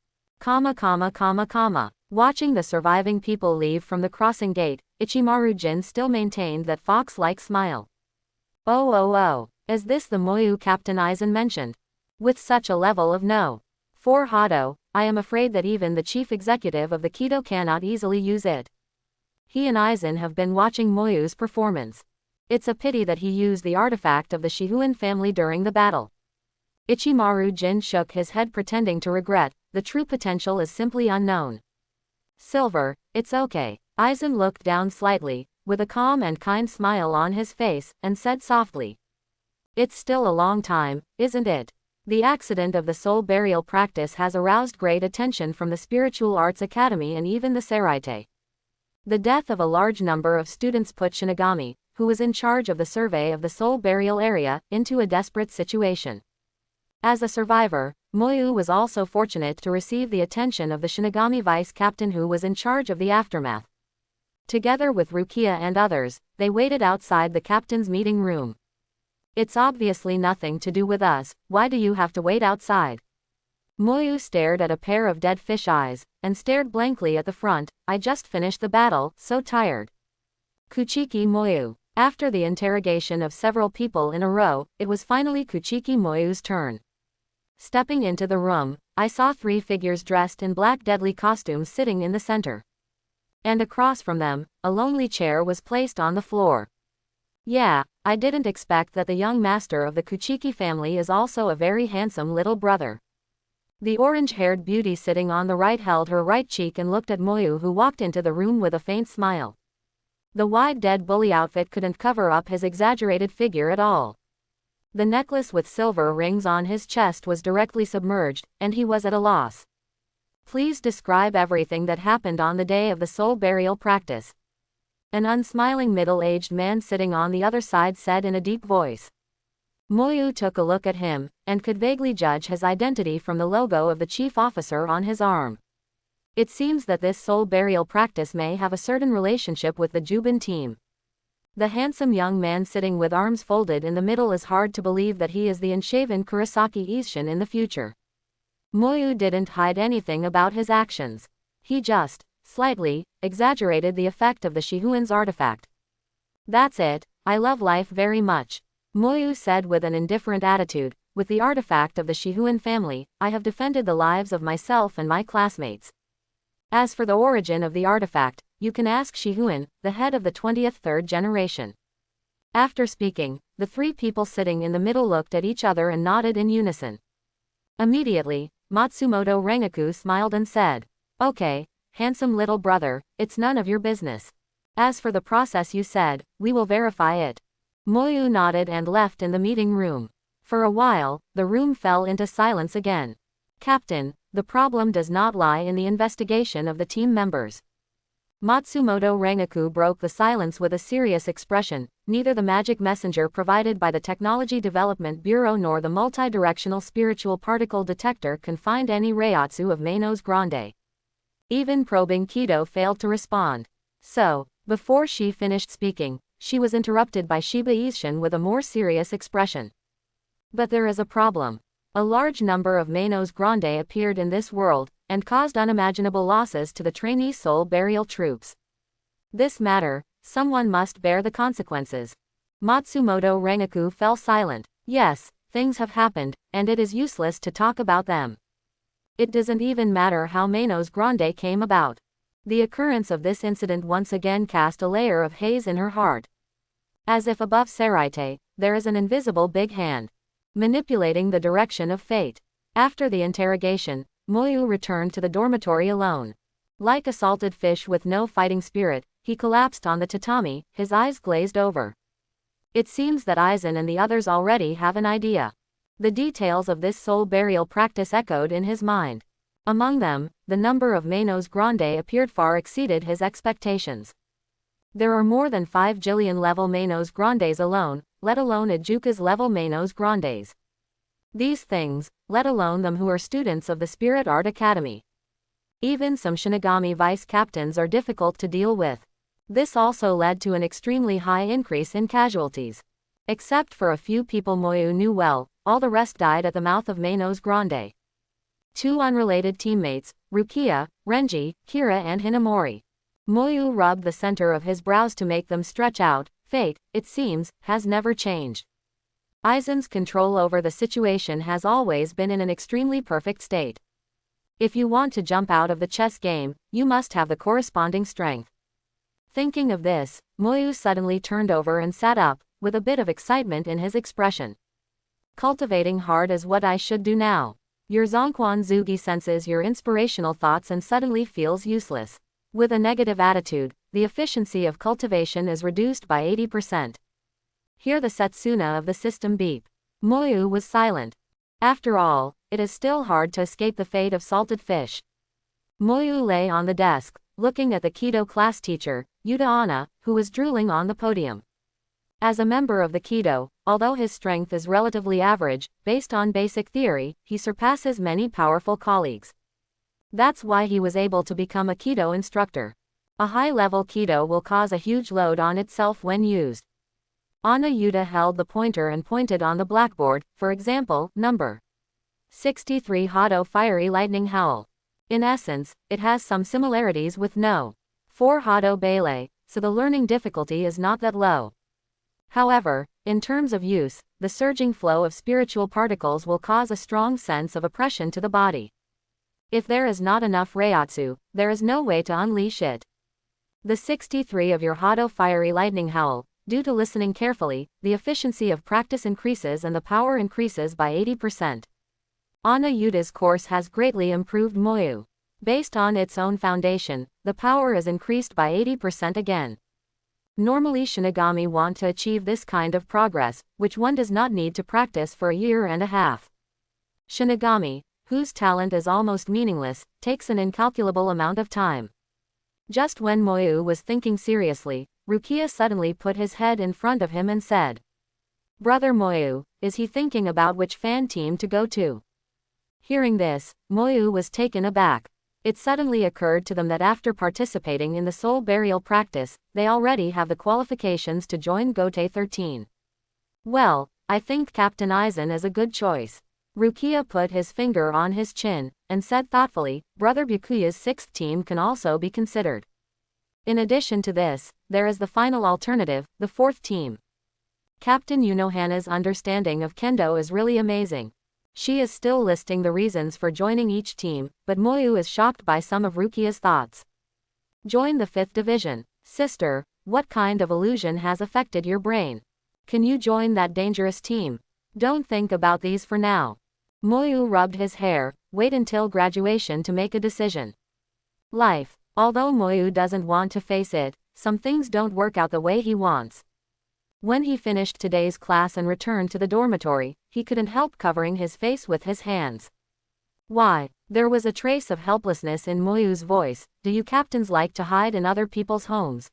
Watching the surviving people leave from the crossing gate, Ichimaru Jin still maintained that fox-like smile. Oh. Is this the Moyu Captain Aizen mentioned? With such a level of no. For Hado, I am afraid that even the chief executive of the Kido cannot easily use it. He and Aizen have been watching Moyu's performance. It's a pity that he used the artifact of the Shihuan family during the battle. Ichimaru Jin shook his head, pretending to regret. The true potential is simply unknown. Silver, it's okay. Aizen looked down slightly, with a calm and kind smile on his face, and said softly. It's still a long time, isn't it? The accident of the soul burial practice has aroused great attention from the Spiritual Arts Academy and even the Seraite. The death of a large number of students put Shinigami, who was in charge of the survey of the soul burial area, into a desperate situation. As a survivor, Moyu was also fortunate to receive the attention of the Shinigami vice captain, who was in charge of the aftermath. Together with Rukia and others, they waited outside the captain's meeting room. It's obviously nothing to do with us, why do you have to wait outside? Moyu stared at a pair of dead fish eyes, and stared blankly at the front. I just finished the battle, so tired. Kuchiki Moyu. After the interrogation of several people in a row, it was finally Kuchiki Moyu's turn. Stepping into the room, I saw 3 figures dressed in black deadly costumes sitting in the center. And across from them, a lonely chair was placed on the floor. Yeah, I didn't expect that the young master of the Kuchiki family is also a very handsome little brother. The orange-haired beauty sitting on the right held her right cheek and looked at Moyu, who walked into the room with a faint smile. The wide dead bully outfit couldn't cover up his exaggerated figure at all. The necklace with silver rings on his chest was directly submerged, and he was at a loss. Please describe everything that happened on the day of the soul burial practice. An unsmiling middle-aged man sitting on the other side said in a deep voice. Moyu took a look at him, and could vaguely judge his identity from the logo of the chief officer on his arm. It seems that this soul burial practice may have a certain relationship with the Jubin team. The handsome young man sitting with arms folded in the middle is hard to believe that he is the unshaven Kurosaki Isshin in the future. Moyu didn't hide anything about his actions. He just, slightly, exaggerated the effect of the Shihuan's artifact. That's it, I love life very much. Moyu said with an indifferent attitude, with the artifact of the Shihuan family, I have defended the lives of myself and my classmates. As for the origin of the artifact, you can ask Shihuan, the head of the 20th third generation. After speaking, the three people sitting in the middle looked at each other and nodded in unison. Immediately, Matsumoto Rengaku smiled and said, Okay, handsome little brother, it's none of your business. As for the process you said, we will verify it. Moyu nodded and left in the meeting room. For a while, the room fell into silence again. Captain, the problem does not lie in the investigation of the team members. Matsumoto Rengaku broke the silence with a serious expression. Neither the magic messenger provided by the Technology Development Bureau nor the multi-directional spiritual particle detector can find any Reiatsu of Manos Grande. Even probing Kido failed to respond. So, before she finished speaking, she was interrupted by Shiba Isshin with a more serious expression. But there is a problem. A large number of Manos Grande appeared in this world, and caused unimaginable losses to the trainee soul burial troops. This matter, someone must bear the consequences. Matsumoto Rengaku fell silent. Yes, things have happened, and it is useless to talk about them. It doesn't even matter how Manos Grande came about. The occurrence of this incident once again cast a layer of haze in her heart. As if above Seraite, there is an invisible big hand, manipulating the direction of fate. After the interrogation, Moyu returned to the dormitory alone. Like a salted fish with no fighting spirit, he collapsed on the tatami, his eyes glazed over. It seems that Aizen and the others already have an idea. The details of this soul burial practice echoed in his mind. Among them, the number of Manos Grande appeared far exceeded his expectations. There are more than 5 jillion level Manos Grandes alone, let alone Ijuka's level Manos Grandes. These things, let alone them who are students of the Spirit Art Academy. Even some Shinigami vice captains are difficult to deal with. This also led to an extremely high increase in casualties. Except for a few people Moyu knew well, all the rest died at the mouth of Manos Grande. 2 unrelated teammates, Rukia, Renji, Kira and Hinamori. Moyu rubbed the center of his brows to make them stretch out. Fate, it seems, has never changed. Aizen's control over the situation has always been in an extremely perfect state. If you want to jump out of the chess game, you must have the corresponding strength. Thinking of this, Moyu suddenly turned over and sat up, with a bit of excitement in his expression. Cultivating hard is what I should do now. Your Zonquan Zugi senses your inspirational thoughts and suddenly feels useless. With a negative attitude, the efficiency of cultivation is reduced by 80%. Hear the Setsuna of the system beep. Moyu was silent. After all, it is still hard to escape the fate of salted fish. Moyu lay on the desk, looking at the Kido class teacher, Yuta Anna, who was drooling on the podium. As a member of the Kido, although his strength is relatively average, based on basic theory, he surpasses many powerful colleagues. That's why he was able to become a Kido instructor. A high-level Kido will cause a huge load on itself when used. Anna Yuta held the pointer and pointed on the blackboard, for example, number 63 Hado Fiery Lightning Howl. In essence, it has some similarities with No. 4 Hado Bele, so the learning difficulty is not that low. However, in terms of use, the surging flow of spiritual particles will cause a strong sense of oppression to the body. If there is not enough Reiatsu, there is no way to unleash it. The 63 of your Hado Fiery Lightning Howl, due to listening carefully, the efficiency of practice increases and the power increases by 80%. Ana Yuda's course has greatly improved Moyu. Based on its own foundation, the power is increased by 80% again. Normally Shinigami want to achieve this kind of progress, which one does not need to practice for a year and a half. Shinigami, whose talent is almost meaningless, takes an incalculable amount of time. Just when Moyu was thinking seriously, Rukia suddenly put his head in front of him and said, "Brother Moyu, is he thinking about which fan team to go to?" Hearing this, Moyu was taken aback. It suddenly occurred to them that after participating in the soul burial practice, they already have the qualifications to join Gotei 13. "Well, I think Captain Aizen is a good choice." Rukia put his finger on his chin, and said thoughtfully, "Brother Byakuya's 6th team can also be considered. In addition to this, there is the final alternative, the 4th team." Captain Unohana's understanding of Kendo is really amazing. She is still listing the reasons for joining each team, but Moyu is shocked by some of Rukia's thoughts. "Join the 5th division. Sister, what kind of illusion has affected your brain? Can you join that dangerous team? Don't think about these for now." Moyu rubbed his hair, wait until graduation to make a decision. Life. Although Moyu doesn't want to face it, some things don't work out the way he wants. When he finished today's class and returned to the dormitory, he couldn't help covering his face with his hands. "Why?" There was a trace of helplessness in Moyu's voice. "Do you captains like to hide in other people's homes?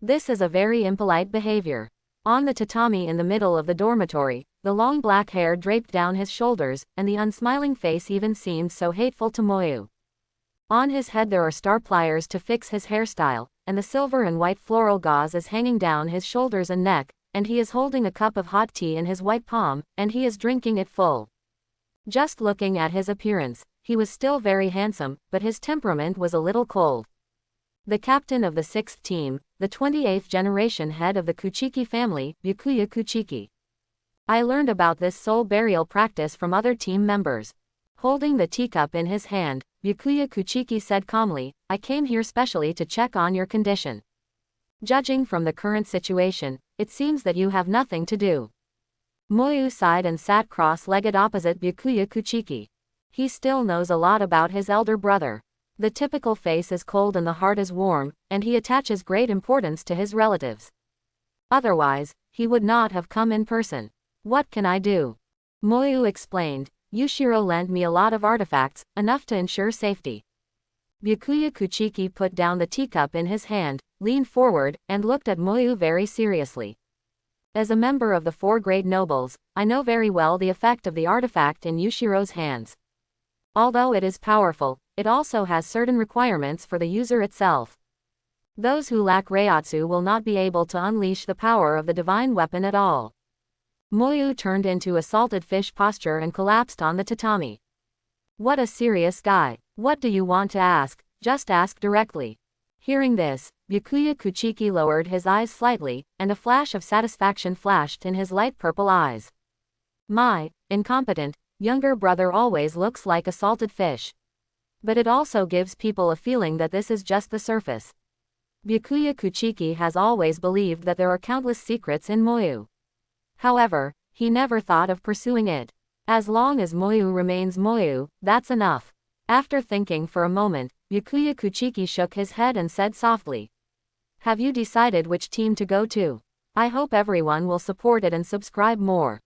This is a very impolite behavior." On the tatami in the middle of the dormitory, the long black hair draped down his shoulders, and the unsmiling face even seemed so hateful to Moyu. On his head there are star pliers to fix his hairstyle, and the silver and white floral gauze is hanging down his shoulders and neck, and he is holding a cup of hot tea in his white palm, and he is drinking it full. Just looking at his appearance, he was still very handsome, but his temperament was a little cold. The captain of the 6th team, the 28th generation head of the Kuchiki family, Byakuya Kuchiki. I learned about this soul burial practice from other team members. Holding the teacup in his hand, Byakuya Kuchiki said calmly, "I came here specially to check on your condition. Judging from the current situation, it seems that you have nothing to do." Moyu sighed and sat cross-legged opposite Byakuya Kuchiki. He still knows a lot about his elder brother. The typical face is cold and the heart is warm, and he attaches great importance to his relatives. Otherwise, he would not have come in person. "What can I do?" Moyu explained. "Yushiro lent me a lot of artifacts, enough to ensure safety." Byakuya Kuchiki put down the teacup in his hand, leaned forward, and looked at Moyu very seriously. "As a member of the 4 great nobles, I know very well the effect of the artifact in Yushiro's hands. Although it is powerful, it also has certain requirements for the user itself. Those who lack Reiatsu will not be able to unleash the power of the divine weapon at all." Moyu turned into a salted fish posture and collapsed on the tatami. "What a serious guy. What do you want to ask? Just ask directly." Hearing this, Byakuya Kuchiki lowered his eyes slightly, and a flash of satisfaction flashed in his light purple eyes. "My incompetent younger brother always looks like a salted fish. But it also gives people a feeling that this is just the surface." Byakuya Kuchiki has always believed that there are countless secrets in Moyu. However, he never thought of pursuing it. As long as Moyu remains Moyu, that's enough. After thinking for a moment, Byakuya Kuchiki shook his head and said softly, "Have you decided which team to go to? I hope everyone will support it and subscribe more."